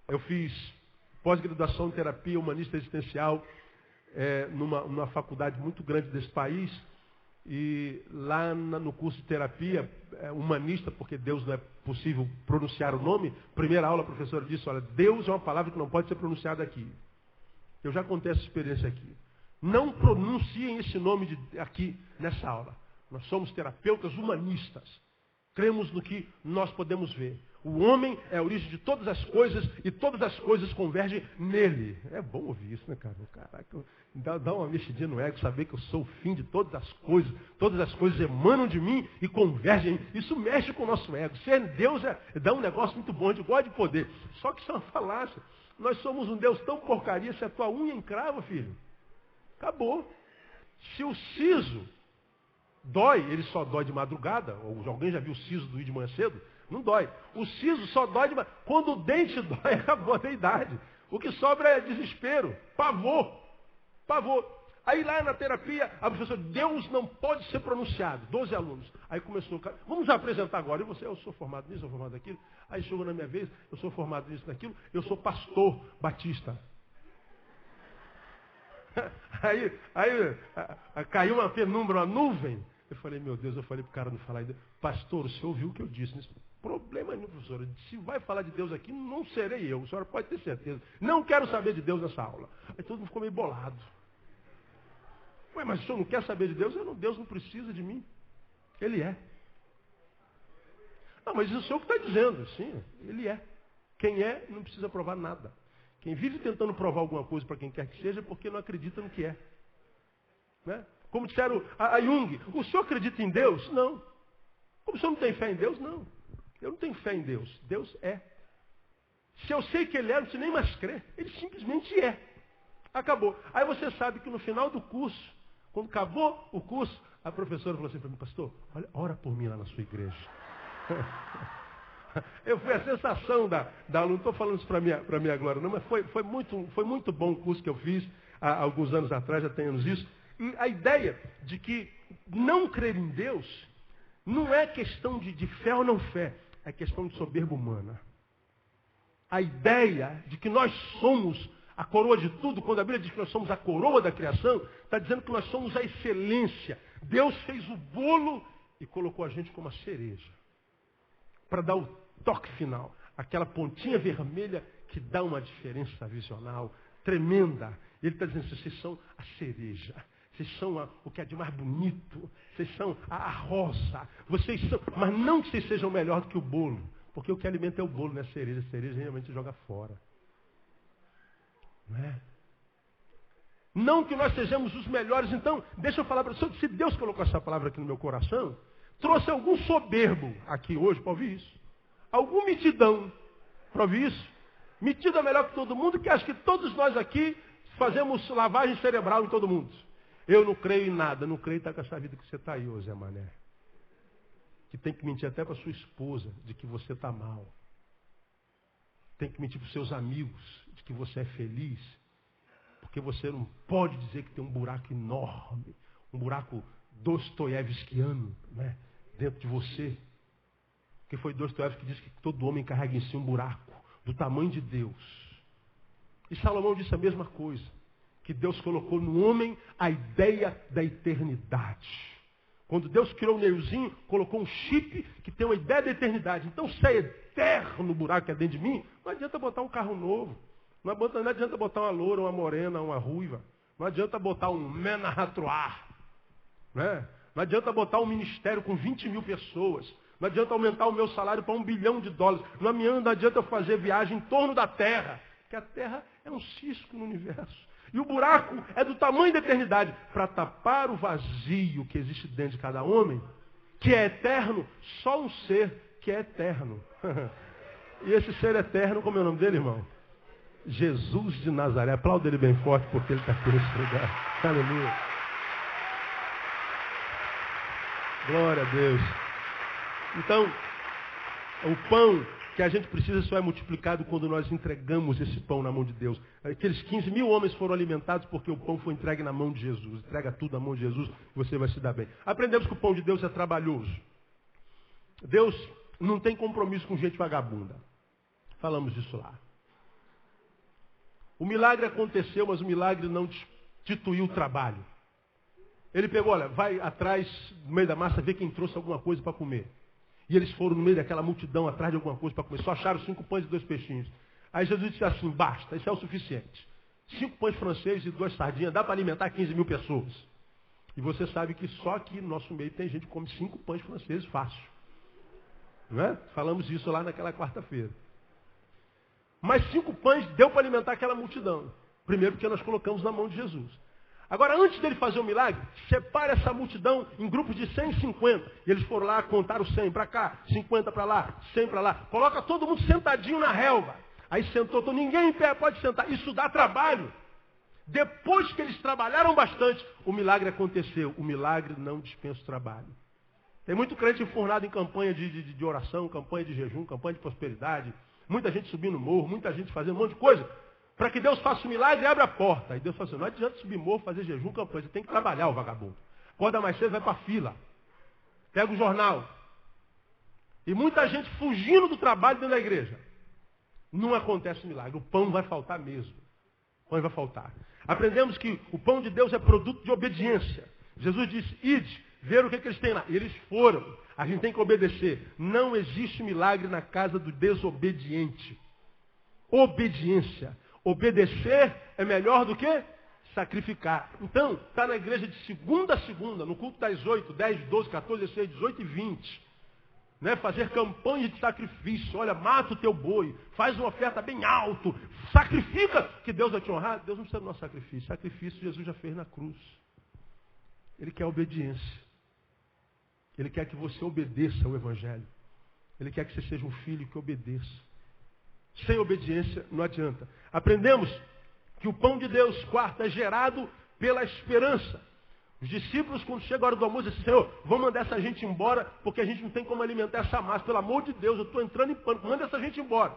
Eu fiz pós-graduação em terapia humanista existencial numa faculdade muito grande desse país. E lá no curso de terapia humanista, porque Deus não é possível pronunciar o nome, primeira aula a professora disse, olha, Deus é uma palavra que não pode ser pronunciada aqui. Eu já contei essa experiência aqui. Não pronunciem esse nome aqui nessa aula. Nós somos terapeutas humanistas. Cremos no que nós podemos ver. O homem é a origem de todas as coisas e todas as coisas convergem nele. É bom ouvir isso, né, cara? Caraca, dá uma mexidinha no ego, saber que eu sou o fim de todas as coisas emanam de mim e convergem. Isso mexe com o nosso ego. Ser Deus dá um negócio muito bom, a gente gosta de poder. Só que isso é uma falácia. Nós somos um Deus tão porcaria, se a tua unha encrava, filho, acabou. Se o siso dói, ele só dói de madrugada. Ou alguém já viu o siso doer de manhã cedo? Não dói. O siso só dói de madrugada. Quando o dente dói, acabou a idade. O que sobra é desespero, pavor. Aí lá na terapia, a professora, Deus não pode ser pronunciado. 12 alunos. Aí começou, vamos apresentar agora. E você, eu sou formado nisso, eu sou formado naquilo. Aí chegou na minha vez, eu sou formado nisso, naquilo. Eu sou pastor batista. Aí caiu uma penumbra, uma nuvem. Eu falei, meu Deus, eu falei para o cara não falar ainda. Pastor, o senhor ouviu o que eu disse? Nesse problema nenhum, professora. Se vai falar de Deus aqui, não serei eu. A senhora pode ter certeza. Não quero saber de Deus nessa aula. Aí todo mundo ficou meio bolado. Ué, mas o senhor não quer saber de Deus? Deus não precisa de mim. Ele é. Não, mas isso é o senhor que está dizendo. Sim, ele é. Quem é, não precisa provar nada. Quem vive tentando provar alguma coisa para quem quer que seja é porque não acredita no que é. Né? Como disseram a Jung, o senhor acredita em Deus? Não. Como o senhor não tem fé em Deus? Não. Eu não tenho fé em Deus. Deus é. Se eu sei que ele é, não preciso nem mais crer. Ele simplesmente é. Acabou. Aí você sabe que no final do curso, quando acabou o curso, a professora falou assim para mim, pastor, olha, ora por mim lá na sua igreja. Eu fui a sensação da aula, não estou falando isso para minha glória, não, mas foi muito bom o curso que eu fiz há alguns anos atrás, já tem anos isso. E a ideia de que não crer em Deus não é questão de fé ou não fé, é questão de soberba humana. A ideia de que nós somos a coroa de tudo, quando a Bíblia diz que nós somos a coroa da criação, está dizendo que nós somos a excelência. Deus fez o bolo e colocou a gente como a cereja. Para dar o toque final. Aquela pontinha vermelha que dá uma diferença visional tremenda. Ele está dizendo, vocês são a cereja. Vocês são o que é de mais bonito. Vocês são a rosa. Vocês são, mas não que vocês sejam melhor do que o bolo. Porque o que alimenta é o bolo, não é a cereja. A cereja realmente joga fora. Não é? Não que nós sejamos os melhores. Então, deixa eu falar para você. Se Deus colocou essa palavra aqui no meu coração, trouxe algum soberbo aqui hoje para ouvir isso. Algum metidão para ouvir isso. Metido é melhor que todo mundo, que acho que todos nós aqui fazemos lavagem cerebral em todo mundo. Eu não creio em nada. Não creio em estar com essa vida que você está aí, ô Zé Mané. Que tem que mentir até para sua esposa de que você está mal. Tem que mentir para os seus amigos de que você é feliz. Porque você não pode dizer que tem um buraco enorme. Um buraco dostoiévskiano, né, dentro de você. Porque foi Dostoiévski que disse que todo homem carrega em si um buraco do tamanho de Deus. E Salomão disse a mesma coisa. Que Deus colocou no homem a ideia da eternidade. Quando Deus criou o Neuzinho, colocou um chip que tem uma ideia da eternidade. Então, se é eterno o buraco que é dentro de mim, não adianta botar um carro novo. Não adianta botar uma loura, uma morena, uma ruiva. Não adianta botar um menarratroar. Né? Não adianta botar um ministério com 20 mil pessoas. Não adianta aumentar o meu salário para $1 bilhão. Não adianta eu fazer viagem em torno da Terra. Porque a Terra é um cisco no universo. E o buraco é do tamanho da eternidade. Para tapar o vazio que existe dentro de cada homem, que é eterno, só um ser que é eterno. E esse ser eterno, como é o nome dele, irmão? Jesus de Nazaré. Aplauda ele bem forte porque ele está aqui nesse lugar. Aleluia. Glória a Deus. Então, o pão que a gente precisa só é multiplicado quando nós entregamos esse pão na mão de Deus. Aqueles 15 mil homens foram alimentados porque o pão foi entregue na mão de Jesus. Entrega tudo na mão de Jesus e você vai se dar bem. Aprendemos que o pão de Deus é trabalhoso. Deus não tem compromisso com gente vagabunda. Falamos disso lá. O milagre aconteceu, mas o milagre não destituiu o trabalho. Ele pegou, olha, vai atrás, no meio da massa, ver quem trouxe alguma coisa para comer. E eles foram no meio daquela multidão atrás de alguma coisa para comer. Só acharam 5 pães e 2 peixinhos. Aí Jesus disse assim, basta, isso é o suficiente. 5 pães franceses e 2 sardinhas, dá para alimentar 15 mil pessoas. E você sabe que só aqui no nosso meio tem gente que come 5 pães franceses fácil. Não é? Falamos isso lá naquela quarta-feira. Mas 5 pães deu para alimentar aquela multidão. Primeiro porque nós colocamos na mão de Jesus. Agora, antes dele fazer o milagre, separa essa multidão em grupos de 150. E eles foram lá, contaram 100 para cá, 50 para lá, 100 para lá. Coloca todo mundo sentadinho na relva. Aí sentou, então ninguém em pé pode sentar. Isso dá trabalho. Depois que eles trabalharam bastante, o milagre aconteceu. O milagre não dispensa o trabalho. Tem muito crente enfurnado em campanha de oração, campanha de jejum, campanha de prosperidade. Muita gente subindo no morro, muita gente fazendo um monte de coisa. Para que Deus faça o milagre, abre a porta. Aí Deus fala assim, não adianta subir morro, fazer jejum, campanha. Você tem que trabalhar, o vagabundo. Acorda mais cedo, vai para a fila. Pega o jornal. E muita gente fugindo do trabalho dentro da igreja. Não acontece o milagre. O pão vai faltar mesmo. O pão vai faltar. Aprendemos que o pão de Deus é produto de obediência. Jesus disse, ide, ver o que eles têm lá. E eles foram. A gente tem que obedecer. Não existe milagre na casa do desobediente. Obediência. Obedecer é melhor do que sacrificar. Então, está na igreja de segunda a segunda, no culto das 8, 10, 12, 14, 16, 18 e 20. Né? Fazer campanha de sacrifício. Olha, mata o teu boi, faz uma oferta bem alto, sacrifica, que Deus vai te honrar. Deus não precisa do nosso sacrifício. Sacrifício Jesus já fez na cruz. Ele quer obediência. Ele quer que você obedeça ao Evangelho. Ele quer que você seja um filho que obedeça. Sem obediência não adianta. Aprendemos que o pão de Deus, quarto, é gerado pela esperança. Os discípulos, quando chega a hora do almoço, dizem, Senhor, vamos mandar essa gente embora, porque a gente não tem como alimentar essa massa. Pelo amor de Deus, eu estou entrando em pânico, manda essa gente embora.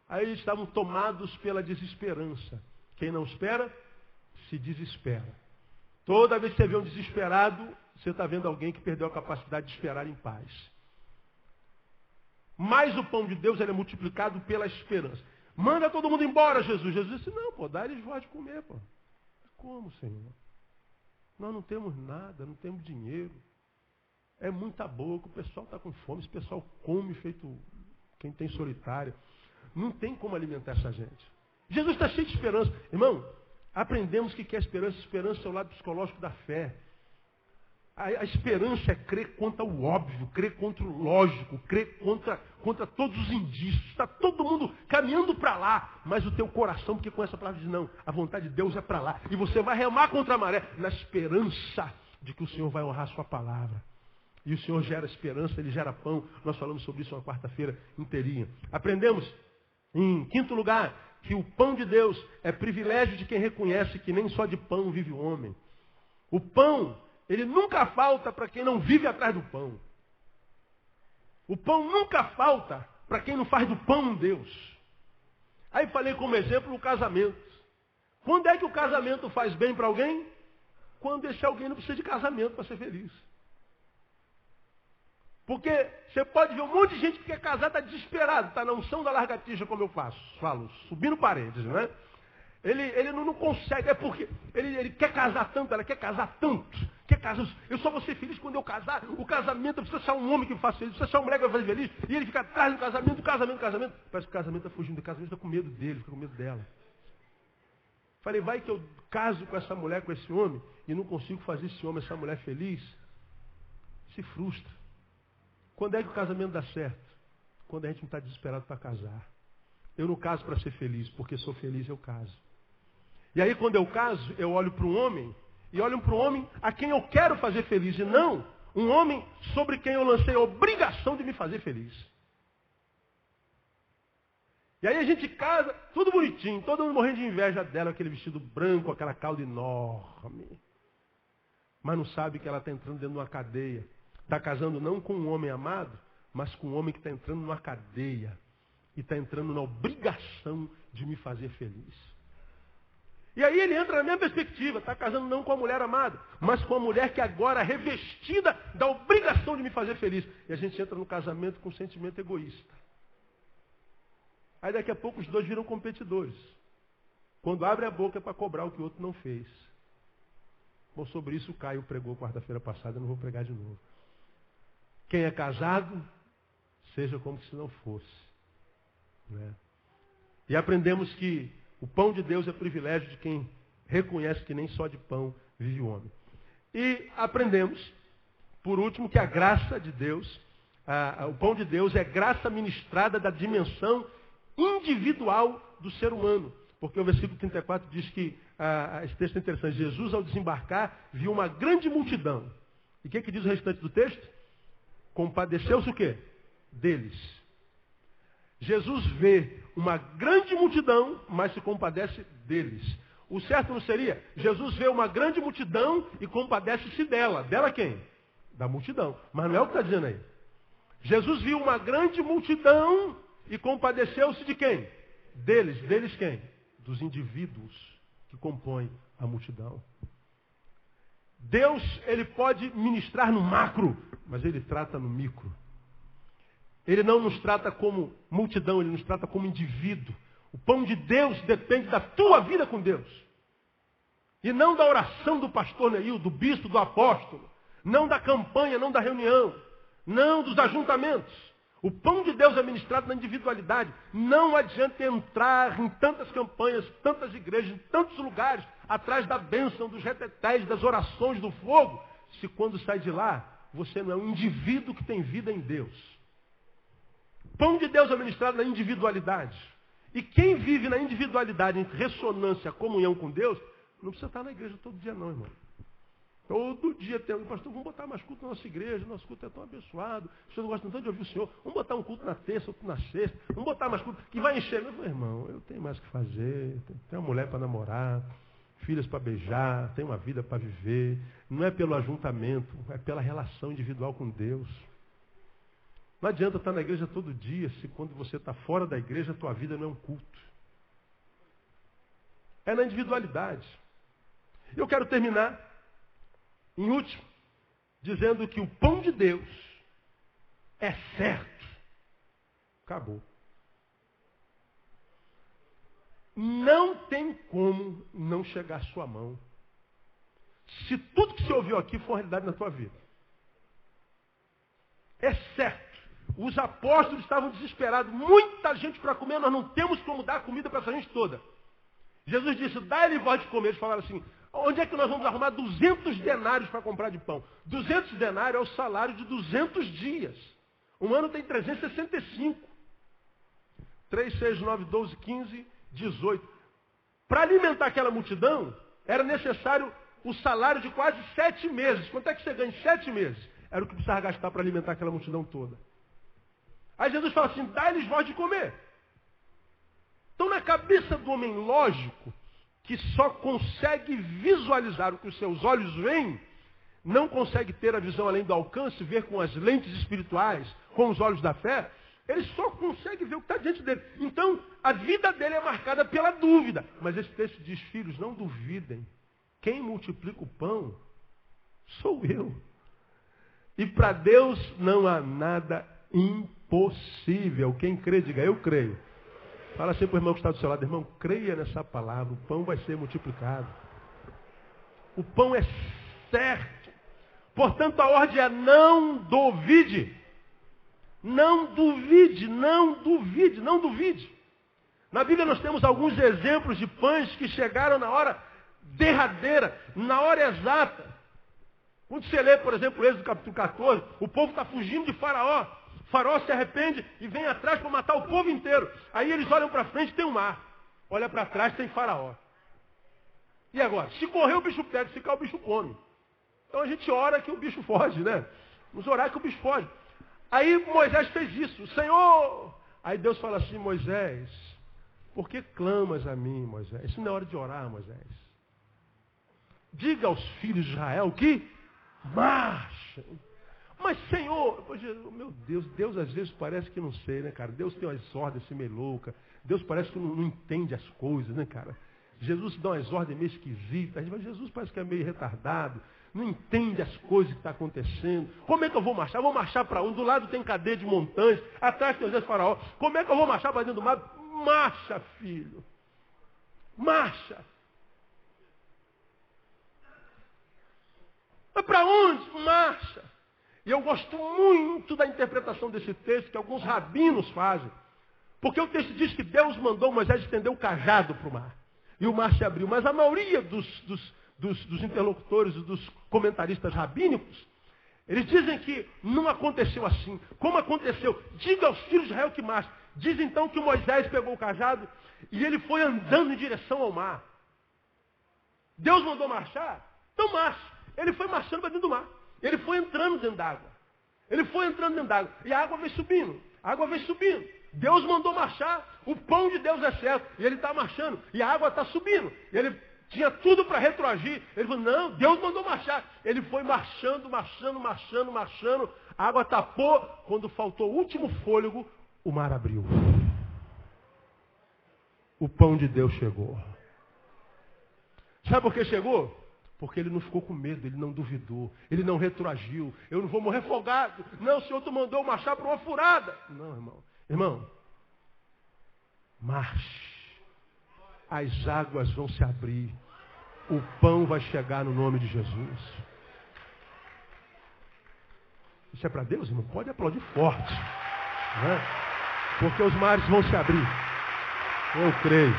Aí eles estavam tomados pela desesperança. Quem não espera, se desespera. Toda vez que você vê um desesperado, você está vendo alguém que perdeu a capacidade de esperar em paz. Mas o pão de Deus ele é multiplicado pela esperança. Manda todo mundo embora, Jesus. Jesus disse, não, pô, dá eles voz de comer, pô. Como, Senhor? Nós não temos nada, não temos dinheiro. É muita boca, o pessoal está com fome, esse pessoal come feito quem tem solitária. Não tem como alimentar essa gente. Jesus está cheio de esperança. Irmão, aprendemos que é esperança. Esperança é o lado psicológico da fé. A esperança é crer contra o óbvio, crer contra o lógico, crer contra todos os indícios. Está todo mundo caminhando para lá, mas o teu coração, porque com essa palavra diz, não, a vontade de Deus é para lá. E você vai remar contra a maré, na esperança de que o Senhor vai honrar a sua palavra. E o Senhor gera esperança, Ele gera pão. Nós falamos sobre isso uma quarta-feira inteirinha. Aprendemos, em quinto lugar, que o pão de Deus é privilégio de quem reconhece que nem só de pão vive o homem. O pão, ele nunca falta para quem não vive atrás do pão. O pão nunca falta para quem não faz do pão um Deus. Aí falei como exemplo o casamento. Quando é que o casamento faz bem para alguém? Quando esse alguém não precisa de casamento para ser feliz. Porque você pode ver um monte de gente que quer casar, está desesperado, está na unção da largatija, como eu falo, subindo paredes, não é? Ele não consegue, é porque ele quer casar tanto, ela quer casar tanto, quer casar, eu só vou ser feliz quando eu casar, o casamento, precisa ser um homem que me faça feliz, precisa ser uma mulher que me faça feliz, e ele fica atrás do casamento, parece que o casamento está fugindo do casamento, está com medo dele, fica com medo dela. Falei, vai que eu caso com essa mulher, com esse homem, e não consigo fazer esse homem, essa mulher feliz, se frustra. Quando é que o casamento dá certo? Quando a gente não está desesperado para casar. Eu não caso para ser feliz, porque sou feliz eu caso. E aí quando eu caso, eu olho para um homem, e olho para um homem a quem eu quero fazer feliz, e não um homem sobre quem eu lancei a obrigação de me fazer feliz. E aí a gente casa, tudo bonitinho, todo mundo morrendo de inveja dela, aquele vestido branco, aquela cauda enorme. Mas não sabe que ela está entrando dentro de uma cadeia. Está casando não com um homem amado, mas com um homem que está entrando numa cadeia. E está entrando na obrigação de me fazer feliz. E aí ele entra na mesma perspectiva. Está casando não com a mulher amada, mas com a mulher que agora é revestida da obrigação de me fazer feliz. E a gente entra no casamento com um sentimento egoísta. Aí daqui a pouco os dois viram competidores. Quando abre a boca é para cobrar o que o outro não fez. Bom, sobre isso o Caio pregou quarta-feira passada, eu não vou pregar de novo. Quem é casado, seja como se não fosse. Né? E aprendemos que o pão de Deus é privilégio de quem reconhece que nem só de pão vive o homem. E aprendemos, por último, que a graça de Deus, o pão de Deus é graça ministrada da dimensão individual do ser humano. Porque o versículo 34 diz que, esse texto é interessante, Jesus ao desembarcar viu uma grande multidão. E o que diz o restante do texto? Compadeceu-se o quê? Deles. Jesus vê uma grande multidão, mas se compadece deles. O certo não seria? Jesus vê uma grande multidão e compadece-se dela. Dela quem? Da multidão. Mas não é o que está dizendo aí. Jesus viu uma grande multidão e compadeceu-se de quem? Deles. Deles quem? Dos indivíduos que compõem a multidão. Deus, ele pode ministrar no macro, mas ele trata no micro. Ele não nos trata como multidão, ele nos trata como indivíduo. O pão de Deus depende da tua vida com Deus. E não da oração do pastor Neil, do bispo, do apóstolo. Não da campanha, não da reunião. Não dos ajuntamentos. O pão de Deus é ministrado na individualidade. Não adianta entrar em tantas campanhas, tantas igrejas, em tantos lugares. atrás da bênção, dos retetés, das orações, do fogo, se quando sai de lá, você não é um indivíduo que tem vida em Deus. Pão de Deus é ministrado na individualidade. E quem vive na individualidade, em ressonância, comunhão com Deus, não precisa estar na igreja todo dia não, irmão. Todo dia tem alguém, pastor, vamos botar mais culto na nossa igreja, nosso culto é tão abençoado, as pessoas gostam tanto de ouvir o Senhor, vamos botar um culto na terça, outro na sexta, vamos botar mais culto, que vai encher. Meu irmão, eu tenho mais o que fazer, tenho uma mulher para namorar, filhas para beijar, tenho uma vida para viver. Não é pelo ajuntamento, é pela relação individual com Deus. Não adianta estar na igreja todo dia, se quando você está fora da igreja, a tua vida não é um culto. É na individualidade. Eu quero terminar, em último, dizendo que o pão de Deus é certo. Acabou. Não tem como não chegar à sua mão. Se tudo que você ouviu aqui for uma realidade na tua vida. É certo. Os apóstolos estavam desesperados. Muita gente para comer, nós não temos como dar comida para essa gente toda. Jesus disse, dá-lhe voz de comer. Eles falaram assim, onde é que nós vamos arrumar 200 denários para comprar de pão? 200 denários é o salário de 200 dias. Um ano tem 365. 3, 6, 9, 12, 15, 18. Para alimentar aquela multidão, era necessário o salário de quase 7 meses. Quanto é que você ganha em 7 meses? Era o que precisava gastar para alimentar aquela multidão toda. Aí Jesus fala assim, dá-lhes voz de comer. Então, na cabeça do homem lógico, que só consegue visualizar o que os seus olhos veem, não consegue ter a visão além do alcance, ver com as lentes espirituais, com os olhos da fé, ele só consegue ver o que está diante dele. Então, a vida dele é marcada pela dúvida. Mas esse texto diz, filhos, não duvidem. Quem multiplica o pão sou eu. E para Deus não há nada impossível. Quem crê, diga, eu creio. Fala assim para o irmão que está do seu lado, irmão, creia nessa palavra, o pão vai ser multiplicado. O pão é certo. Portanto, a ordem é não duvide. Não duvide, não duvide, não duvide. Na Bíblia nós temos alguns exemplos de pães que chegaram na hora derradeira, na hora exata. Quando você lê, por exemplo, o Êxodo capítulo 14, o povo está fugindo de Faraó. Faraó se arrepende e vem atrás para matar o povo inteiro. Aí eles olham para frente, tem o mar. Olha para trás, tem Faraó. E agora? Se correr, o bicho pega. Se ficar, o bicho come. Então a gente ora que o bicho foge, né? Vamos orar que o bicho foge. Aí Moisés fez isso. O Senhor... Aí Deus fala assim, Moisés, por que clamas a mim, Moisés? Isso não é hora de orar, Moisés. Diga aos filhos de Israel que marchem. Mas, Senhor, meu Deus, Deus às vezes parece que não sei, né, cara? Deus tem umas ordens assim meio loucas. Deus parece que não entende as coisas, né, cara? Jesus dá umas ordens meio esquisitas. Mas Jesus parece que é meio retardado. Não entende as coisas que estão acontecendo. Como é que eu vou marchar? Eu vou marchar para onde? Do lado tem cadeia de montanhas. Atrás tem o exército de Faraó. Como é que eu vou marchar para dentro do mar? Marcha, filho. Marcha. Mas para onde? Marcha. E eu gosto muito da interpretação desse texto que alguns rabinos fazem. Porque o texto diz que Deus mandou Moisés estender o cajado para o mar. E o mar se abriu. Mas a maioria dos interlocutores e dos comentaristas rabínicos, eles dizem que não aconteceu assim. Como aconteceu? Diga aos filhos de Israel que marchem. Diz então que Moisés pegou o cajado e ele foi andando em direção ao mar. Deus mandou marchar? Então marche. Ele foi marchando para dentro do mar. Ele foi entrando dentro d'água. Ele foi entrando dentro d'água. E a água veio subindo. A água veio subindo. Deus mandou marchar. O pão de Deus é certo. E ele está marchando. E a água está subindo. Ele tinha tudo para retroagir. Ele falou, não, Deus mandou marchar. Ele foi marchando, marchando, marchando, marchando. A água tapou. Quando faltou o último fôlego, o mar abriu. O pão de Deus chegou. Sabe por que chegou? Porque ele não ficou com medo, ele não duvidou, ele não retroagiu. Eu não vou morrer afogado. Não, o Senhor tu mandou marchar para uma furada. Não, irmão. Irmão, marche. As águas vão se abrir. O pão vai chegar no nome de Jesus. Isso é para Deus, irmão? Pode aplaudir forte. Né? Porque os mares vão se abrir. Eu creio.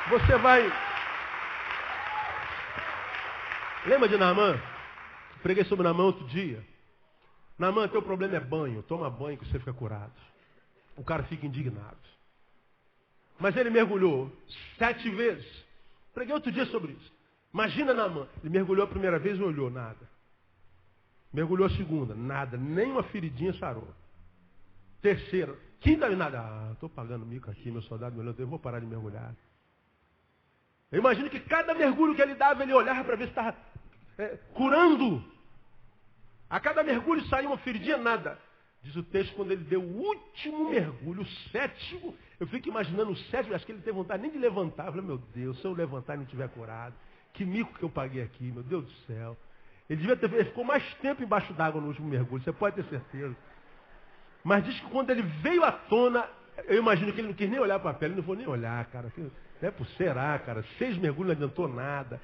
Você vai... Lembra de Naamã? Preguei sobre Naamã outro dia. Naamã, teu problema é banho. Toma banho que você fica curado. O cara fica indignado. Mas ele mergulhou 7 vezes. Preguei outro dia sobre isso. Imagina Naamã. Ele mergulhou a primeira vez e não olhou nada. Mergulhou a segunda, nada. Nem uma feridinha sarou. Terceira, quinta, nada. Ah, estou pagando mico aqui, meu soldado, eu vou parar de mergulhar. Eu imagino que cada mergulho que ele dava, ele olhava para ver se estava curando. A cada mergulho saía uma feridinha, nada. Diz o texto, quando ele deu o último mergulho, o 7º, eu fico imaginando o 7º, acho que ele não teve vontade nem de levantar. Eu falei, meu Deus, se eu levantar e não estiver curado, que mico que eu paguei aqui, meu Deus do céu. Ele ficou mais tempo embaixo d'água no último mergulho, você pode ter certeza. Mas diz que quando ele veio à tona, eu imagino que ele não quis nem olhar para a pele, eu não vou nem olhar, cara. Será, cara? 6 mergulhos não adiantou nada.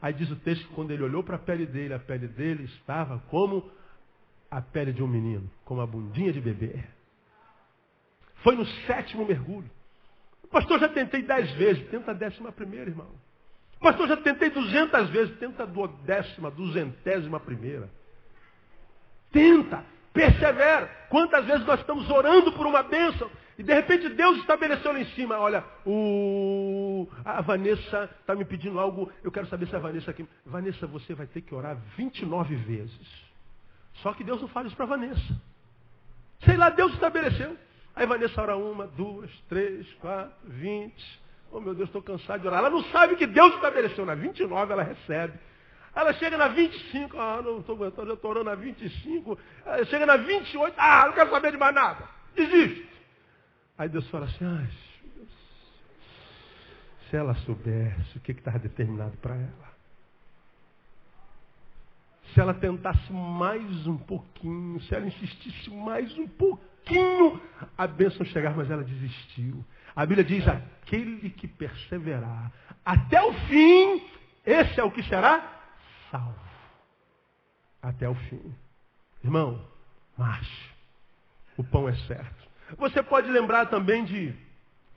Aí diz o texto que quando ele olhou para a pele dele estava como a pele de um menino, como a bundinha de bebê. Foi no 7º mergulho. Pastor, já tentei 10 vezes, tenta a 11ª, irmão. Pastor, já tentei 200 vezes, tenta a 200ª. Tenta, persevera. Quantas vezes nós estamos orando por uma bênção e de repente Deus estabeleceu lá em cima, olha, a Vanessa está me pedindo algo, eu quero saber se a Vanessa aqui... Vanessa, você vai ter que orar 29 vezes. Só que Deus não fala isso para Vanessa. Sei lá, Deus estabeleceu. Aí Vanessa ora 1, 2, 3, 4, 20. Oh meu Deus, estou cansado de orar. Ela não sabe que Deus estabeleceu. Na 29 ela recebe. Ela chega na 25. Ah, não estou aguentando, eu estou orando na 25. Ela chega na 28. Ah, não quero saber de mais nada. Desiste. Aí Deus fala assim, ai, Deus, se ela soubesse o que estava determinado para ela. Se ela tentasse mais um pouquinho, se ela insistisse mais um pouquinho, a bênção chegar, mas ela desistiu. A Bíblia diz, aquele que perseverar até o fim, esse é o que será salvo. Até o fim. Irmão, marche. O pão é certo. Você pode lembrar também de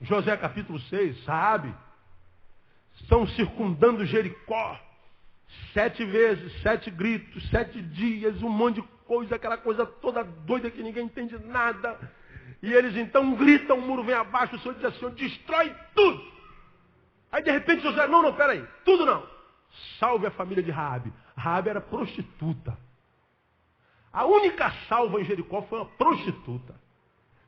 Josué capítulo 6, Raabe. Estão circundando Jericó. 7 vezes, 7 gritos, 7 dias, um monte de coisa, aquela coisa toda doida que ninguém entende nada. E eles então gritam, o muro vem abaixo, o Senhor diz assim, destrói tudo. Aí de repente Josué, não, peraí, tudo não. Salve a família de Raabe. Raabe era prostituta. A única salva em Jericó foi uma prostituta.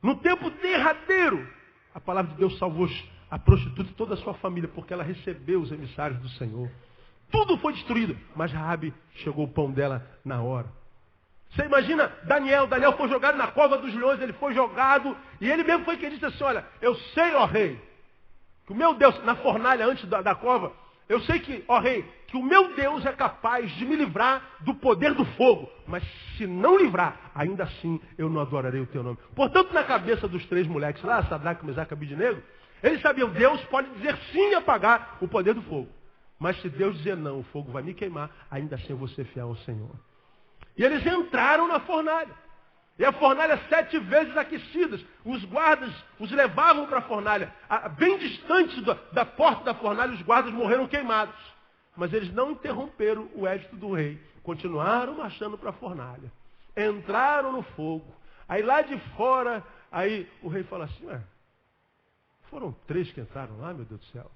No tempo derradeiro, a palavra de Deus salvou a prostituta e toda a sua família, porque ela recebeu os emissários do Senhor. Tudo foi destruído, mas Raabe chegou o pão dela na hora. Você imagina Daniel foi jogado na cova dos leões, ele foi jogado, e ele mesmo foi quem disse assim, olha, eu sei, ó rei, que o meu Deus, na fornalha antes da cova, eu sei que, ó rei, que o meu Deus é capaz de me livrar do poder do fogo, mas se não livrar, ainda assim eu não adorarei o teu nome. Portanto, na cabeça dos 3 moleques lá, Sadraque, Mesaque e Abednego, eles sabiam, Deus pode dizer sim e apagar o poder do fogo. Mas se Deus dizer não, o fogo vai me queimar, ainda assim eu vou ser fiel ao Senhor. E eles entraram na fornalha. E a fornalha 7 vezes aquecidas. Os guardas os levavam para a fornalha. Bem distantes da porta da fornalha, os guardas morreram queimados. Mas eles não interromperam o édito do rei. Continuaram marchando para a fornalha. Entraram no fogo. Aí lá de fora, aí o rei fala assim, foram 3 que entraram lá, meu Deus do céu.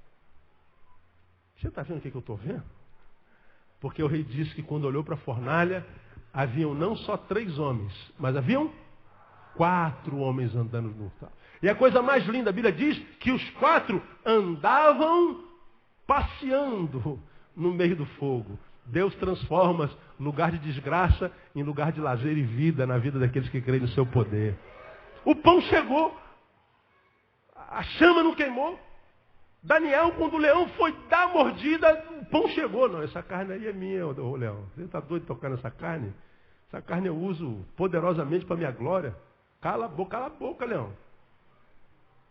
Você está vendo o que eu estou vendo? Porque o rei disse que quando olhou para a fornalha, haviam não só 3 homens, mas haviam 4 homens andando no tal. E a coisa mais linda, a Bíblia diz que os 4 andavam passeando no meio do fogo. Deus transforma lugar de desgraça em lugar de lazer e vida na vida daqueles que creem no seu poder. O pão chegou, a chama não queimou. Daniel, quando o leão foi dar a mordida, o pão chegou. Não, essa carne aí é minha, ô leão. Você está doido de tocar nessa carne? Essa carne eu uso poderosamente para a minha glória. Cala a boca, leão.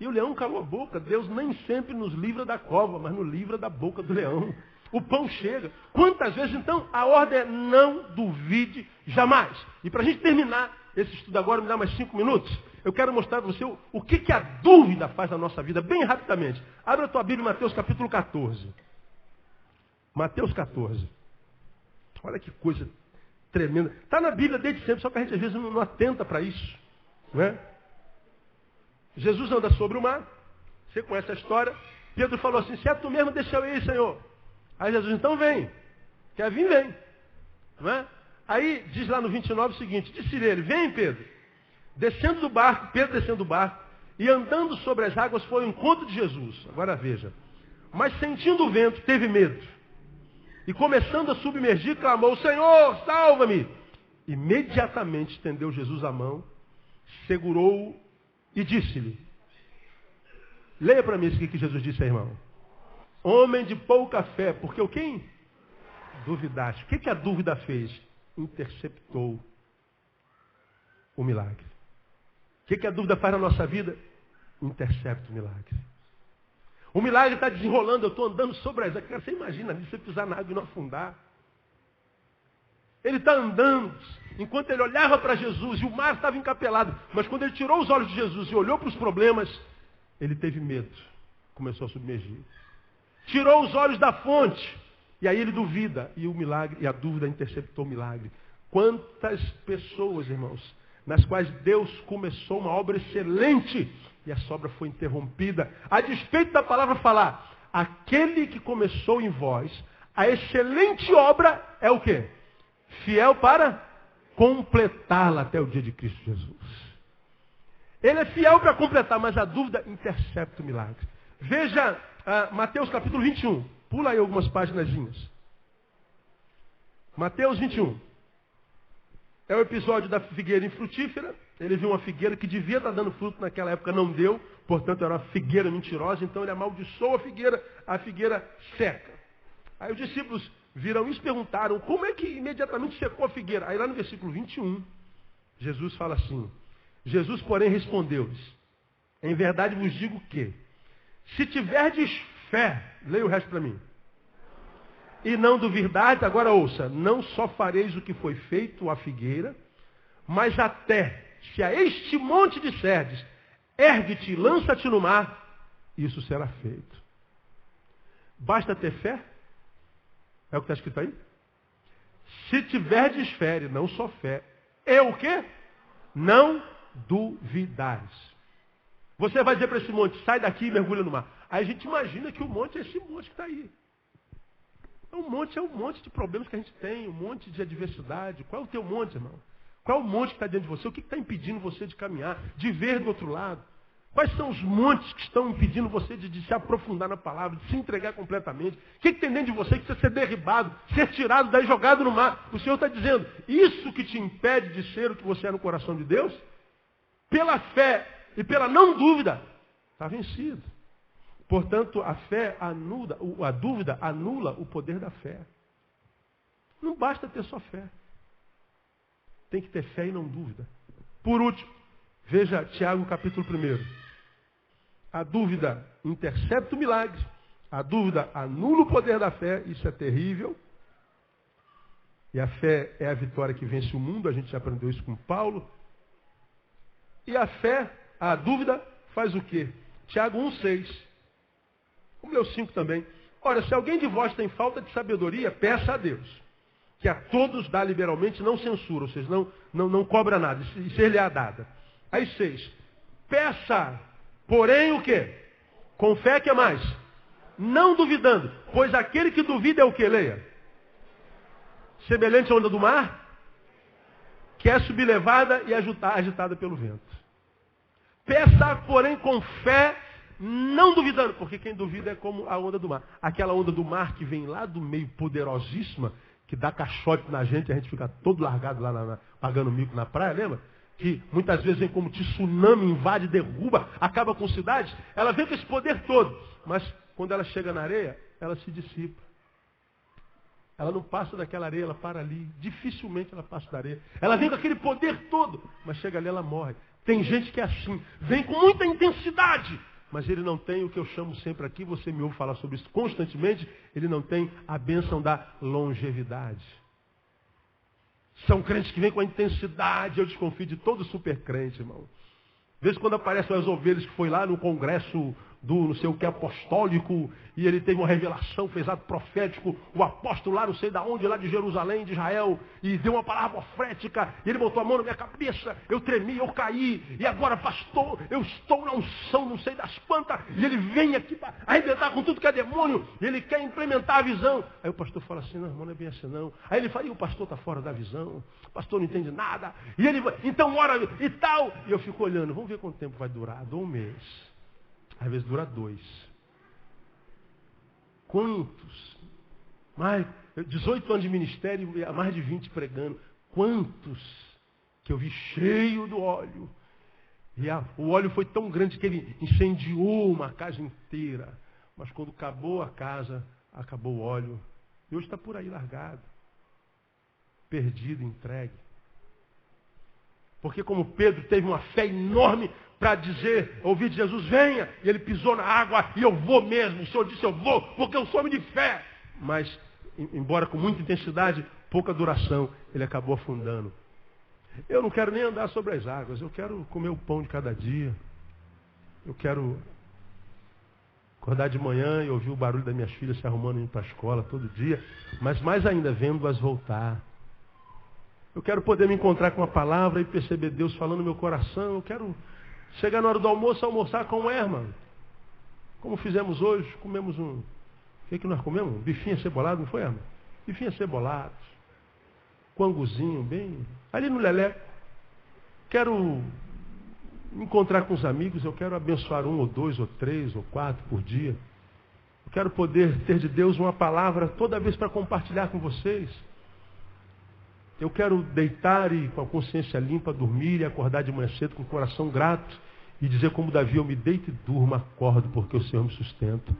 E o leão calou a boca. Deus nem sempre nos livra da cova, mas nos livra da boca do leão. O pão chega. Quantas vezes, então, a ordem é não duvide jamais. E para a gente terminar esse estudo agora, me dá mais 5 minutos. Eu quero mostrar para você o que a dúvida faz na nossa vida, bem rapidamente. Abra a tua Bíblia em Mateus capítulo 14. Mateus 14. Olha que coisa tremenda. Está na Bíblia desde sempre, só que a gente às vezes não atenta para isso. Não é? Jesus anda sobre o mar. Você conhece a história. Pedro falou assim, se é tu mesmo, deixa eu ir, Senhor. Aí Jesus, então vem. Quer vir, vem. Não é? Aí diz lá no 29 o seguinte, disse-lhe ele, vem Pedro. Descendo do barco, Pedro descendo do barco, e andando sobre as águas foi ao encontro de Jesus. Agora veja. Mas sentindo o vento, teve medo. E começando a submergir, clamou, Senhor, salva-me. Imediatamente estendeu Jesus a mão, segurou-o e disse-lhe, leia para mim isso que Jesus disse aí, irmão. Homem de pouca fé, porque o quem? Duvidaste. O que a dúvida fez? Interceptou o milagre. O que a dúvida faz na nossa vida? Intercepta o milagre. O milagre está desenrolando, eu estou andando sobre as águas. Você imagina, você pisar na água e não afundar. Ele está andando, enquanto ele olhava para Jesus, e o mar estava encapelado. Mas quando ele tirou os olhos de Jesus e olhou para os problemas, ele teve medo. Começou a submergir. Tirou os olhos da fonte, e aí ele duvida. E o milagre, e a dúvida interceptou o milagre. Quantas pessoas, irmãos, nas quais Deus começou uma obra excelente, e essa obra foi interrompida. A despeito da palavra falar, aquele que começou em vós, a excelente obra é o quê? Fiel para completá-la até o dia de Cristo Jesus. Ele é fiel para completar, mas a dúvida intercepta o milagre. Veja Mateus capítulo 21. Pula aí algumas páginazinhas. Mateus 21. É o episódio da figueira infrutífera. Ele viu uma figueira que devia estar dando fruto naquela época, não deu. Portanto, era uma figueira mentirosa. Então ele amaldiçoou a figueira seca. Aí os discípulos viram isso e perguntaram, como é que imediatamente secou a figueira? Aí lá no versículo 21, Jesus fala assim, Jesus, porém, respondeu-lhes, em verdade vos digo que, se tiverdes fé, leia o resto para mim, e não duvidardes, agora ouça, não só fareis o que foi feito à figueira, mas até, se a este monte disserdes, ergue-te e lança-te no mar, isso será feito. Basta ter fé? É o que está escrito aí? Se tiverdes fé, e não só fé, é o quê? Não duvidares. Você vai dizer para esse monte, sai daqui e mergulha no mar. Aí a gente imagina que o monte é esse monte que está aí. É um monte de problemas que a gente tem, um monte de adversidade. Qual é o teu monte, irmão? Qual é o monte que está diante de você? O que está impedindo você de caminhar, de ver do outro lado? Quais são os montes que estão impedindo você de se aprofundar na palavra, de se entregar completamente? O que tem dentro de você que precisa ser derribado, ser tirado daí, jogado no mar? O Senhor está dizendo, isso que te impede de ser o que você é no coração de Deus, pela fé e pela não dúvida, está vencido. Portanto, a dúvida anula o poder da fé. Não basta ter só fé. Tem que ter fé e não dúvida. Por último, veja Tiago capítulo 1. A dúvida intercepta o milagre. A dúvida anula o poder da fé. Isso é terrível. E a fé é a vitória que vence o mundo. A gente já aprendeu isso com Paulo. E a fé, a dúvida, faz o quê? Tiago 1,6. Vamos ler o 5 também. Ora, se alguém de vós tem falta de sabedoria, peça a Deus, que a todos dá liberalmente, não censura, ou seja, não cobra nada, e ser-lhe-á dada. Aí 6. Peça, porém o quê? Com fé, que é mais? Não duvidando, pois aquele que duvida é o que? Leia. Semelhante à onda do mar, que é sublevada e agitada pelo vento. Peça, porém, com fé, não duvidando, porque quem duvida é como a onda do mar. Aquela onda do mar que vem lá do meio poderosíssima, que dá caixote na gente, a gente fica todo largado lá pagando mico na praia, lembra? Que muitas vezes vem como tsunami, invade, derruba, acaba com cidades. Ela vem com esse poder todo, mas quando ela chega na areia, ela se dissipa. Ela não passa daquela areia, ela para ali. Dificilmente ela passa da areia. Ela vem com aquele poder todo, mas chega ali, ela morre. Tem gente que é assim, vem com muita intensidade, mas ele não tem o que eu chamo sempre aqui, você me ouve falar sobre isso constantemente, ele não tem a bênção da longevidade. São crentes que vêm com a intensidade, eu desconfio de todo super crente, irmão. De vez em quando aparecem as ovelhas que foi lá no congresso do não sei o que apostólico, e ele teve uma revelação, fez ato profético, o apóstolo lá não sei de onde, lá de Jerusalém, de Israel, e deu uma palavra profética, e ele botou a mão na minha cabeça, eu tremi, eu caí, e agora pastor, eu estou na unção, não sei das quantas, e ele vem aqui para arrebentar com tudo que é demônio, e ele quer implementar a visão. Aí o pastor fala assim, não, irmão, não é bem assim não. Aí ele fala, e o pastor está fora da visão, o pastor não entende nada, e ele vai, então ora e tal, e eu fico olhando, vamos ver quanto tempo vai durar, dou um mês. Às vezes dura 2. Quantos? 18 anos de ministério e mais de 20 pregando. Quantos que eu vi cheio do óleo? E o óleo foi tão grande que ele incendiou uma casa inteira. Mas quando acabou a casa, acabou o óleo. E hoje está por aí largado. Perdido, entregue. Porque como Pedro teve uma fé enorme para dizer, ouvir de Jesus, venha, e ele pisou na água, e eu vou mesmo, o Senhor disse, eu vou, porque eu sou homem de fé. Mas, embora com muita intensidade, pouca duração, ele acabou afundando. Eu não quero nem andar sobre as águas, eu quero comer o pão de cada dia. Eu quero acordar de manhã e ouvir o barulho das minhas filhas se arrumando indo para a escola todo dia, mas mais ainda, vendo-as voltar. Eu quero poder me encontrar com uma palavra e perceber Deus falando no meu coração. Eu quero chegar na hora do almoço, almoçar com irmã. Como fizemos hoje, comemos um... O que nós comemos? Um bifinho cebolado, não foi, irmã? Bifinho cebolado. Com anguzinho, bem... Ali no Lelé. Quero me encontrar com os amigos, eu quero abençoar 1 ou 2 ou 3 ou 4 por dia. Eu quero poder ter de Deus uma palavra toda vez para compartilhar com vocês. Eu quero deitar e com a consciência limpa, dormir e acordar de manhã cedo com o coração grato e dizer como Davi, eu me deito e durmo, acordo porque o Senhor me sustenta.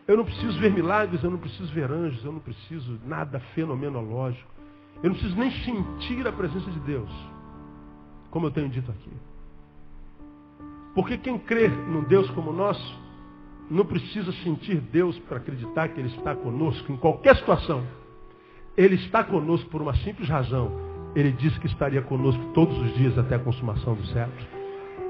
Eu não preciso ver milagres, eu não preciso ver anjos, eu não preciso nada fenomenológico. Eu não preciso nem sentir a presença de Deus, como eu tenho dito aqui. Porque quem crê num Deus como o nosso, não precisa sentir Deus para acreditar que Ele está conosco em qualquer situação. Ele está conosco por uma simples razão. Ele disse que estaria conosco todos os dias até a consumação dos séculos.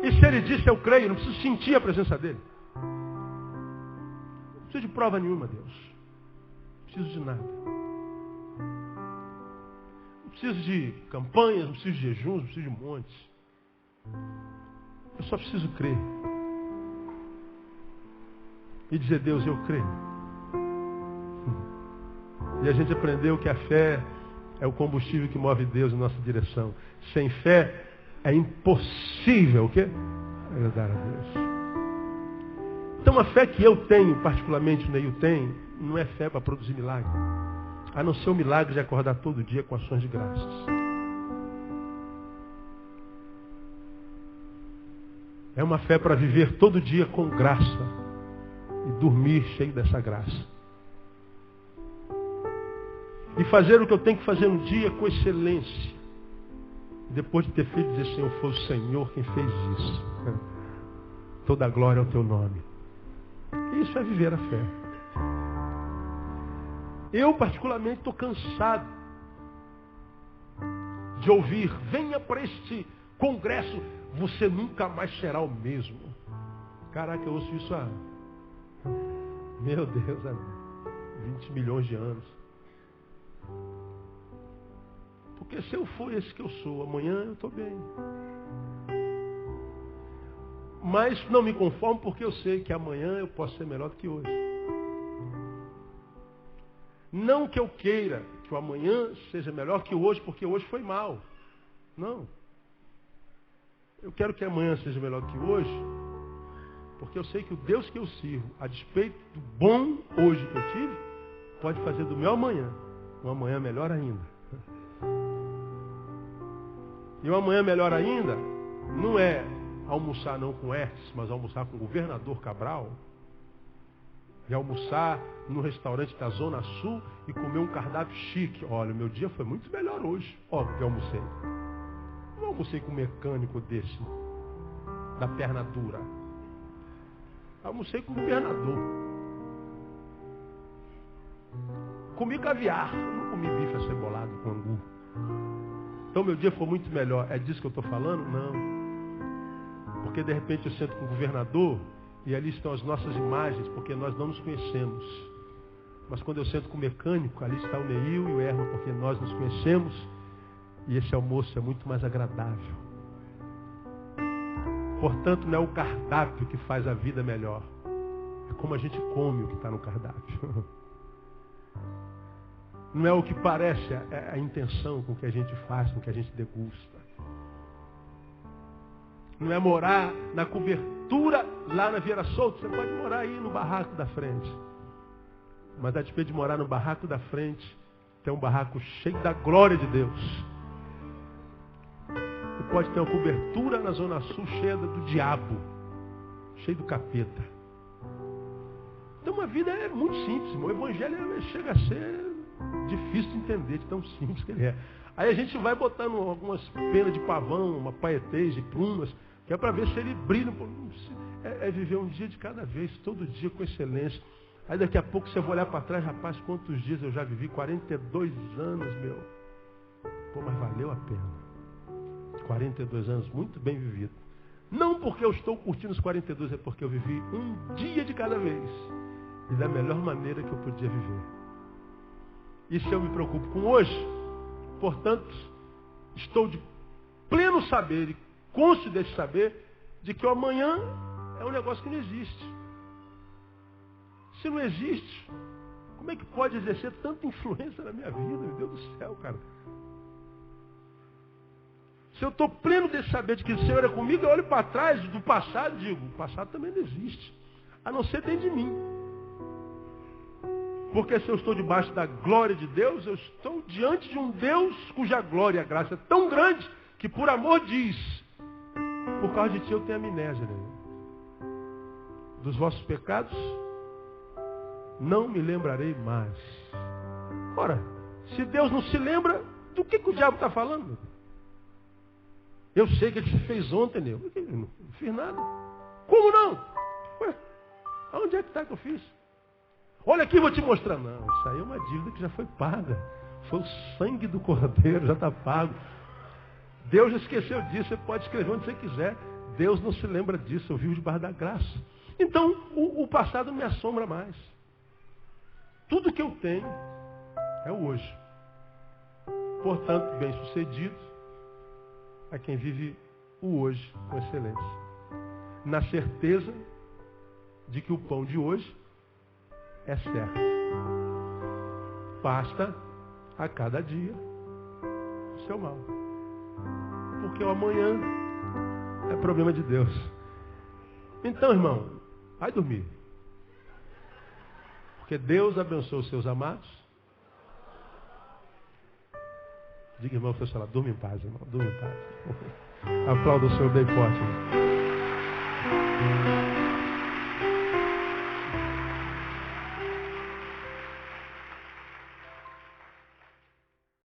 E se Ele disse, eu creio, não preciso sentir a presença dEle. Não preciso de prova nenhuma, Deus. Não preciso de nada. Não preciso de campanhas, não preciso de jejuns, não preciso de montes. Eu só preciso crer. E dizer, Deus, eu creio. E a gente aprendeu que a fé é o combustível que move Deus em nossa direção. Sem fé é impossível o quê? Agradar a Deus. Então a fé que eu tenho, particularmente o Neil tem, não é fé para produzir milagre. A não ser o milagre de acordar todo dia com ações de graças. É uma fé para viver todo dia com graça e dormir cheio dessa graça. E fazer o que eu tenho que fazer no dia com excelência. Depois de ter feito, dizer, Senhor, foi o Senhor quem fez isso. Toda a glória ao teu nome. Isso é viver a fé. Eu, particularmente, estou cansado de ouvir, venha para este congresso, você nunca mais será o mesmo. Caraca, eu ouço isso há, meu Deus, há 20 milhões de anos. Porque se eu for esse que eu sou, amanhã eu estou bem. Mas não me conformo porque eu sei que amanhã eu posso ser melhor do que hoje. Não que eu queira que o amanhã seja melhor que o hoje, porque hoje foi mal. Não. Eu quero que amanhã seja melhor do que hoje, porque eu sei que o Deus que eu sirvo, a despeito do bom hoje que eu tive, pode fazer do meu amanhã um amanhã melhor ainda. E um amanhã melhor ainda não é almoçar não com Hertz, mas almoçar com o governador Cabral. E almoçar num restaurante da Zona Sul e comer um cardápio chique. Olha, o meu dia foi muito melhor hoje. Óbvio que eu almocei. Não almocei com um mecânico desse, da perna dura. Almocei com o governador. Comi caviar, não comi bife acebolado com angu. Então meu dia foi muito melhor. É disso que eu estou falando? Não. Porque de repente eu sento com o governador e ali estão as nossas imagens, porque nós não nos conhecemos. Mas quando eu sento com o mecânico, ali está o Neil e o Erma, porque nós nos conhecemos e esse almoço é muito mais agradável. Portanto, não é o cardápio que faz a vida melhor. É como a gente come o que está no cardápio. Não é o que parece, é a intenção com que a gente faz, com que a gente degusta. Não é morar na cobertura lá na Vieira Solto. Você pode morar aí no barraco da frente. Mas a despeito de morar no barraco da frente, tem um barraco cheio da glória de Deus. E pode ter uma cobertura na Zona Sul cheia do diabo, cheio do capeta. Então uma vida é muito simples. O evangelho chega a ser difícil de entender, de tão simples que ele é. Aí a gente vai botando algumas penas de pavão, uma paetês de plumas, que é para ver se ele brilha. É viver um dia de cada vez, todo dia com excelência. Aí daqui a pouco você vai olhar para trás, rapaz, quantos dias eu já vivi? 42 anos, meu. Pô, mas valeu a pena. 42 anos, muito bem vivido. Não porque eu estou curtindo os 42, é porque eu vivi um dia de cada vez. E da melhor maneira que eu podia viver. E se eu me preocupo com hoje, portanto, estou de pleno saber e cônscio desse saber de que o amanhã é um negócio que não existe. Se não existe, como é que pode exercer tanta influência na minha vida? Meu Deus do céu, cara. Se eu estou pleno desse saber de que o Senhor é comigo, eu olho para trás do passado e digo, o passado também não existe. A não ser dentro de mim. Porque se eu estou debaixo da glória de Deus, eu estou diante de um Deus cuja glória e a graça é tão grande que por amor diz, por causa de ti eu tenho amnésia, né? Dos vossos pecados não me lembrarei mais. Ora, se Deus não se lembra, do que o diabo está falando? Eu sei que ele fez ontem, eu não fiz nada. Como não? Ué, aonde é que está que eu fiz? Olha aqui, vou te mostrar. Não, isso aí é uma dívida que já foi paga. Foi o sangue do Cordeiro, já está pago. Deus já esqueceu disso, você pode escrever onde você quiser. Deus não se lembra disso, eu vivo debaixo da graça. Então, o passado não me assombra mais. Tudo que eu tenho é o hoje. Portanto, bem-sucedido a quem vive o hoje com excelência. Na certeza de que o pão de hoje é certo. Basta a cada dia o seu mal. Porque o amanhã é problema de Deus. Então, irmão, vai dormir. Porque Deus abençoa os seus amados. Diga, irmão, professor, durma em paz, irmão. Durma em paz. Aplauda o Senhor bem forte, irmão.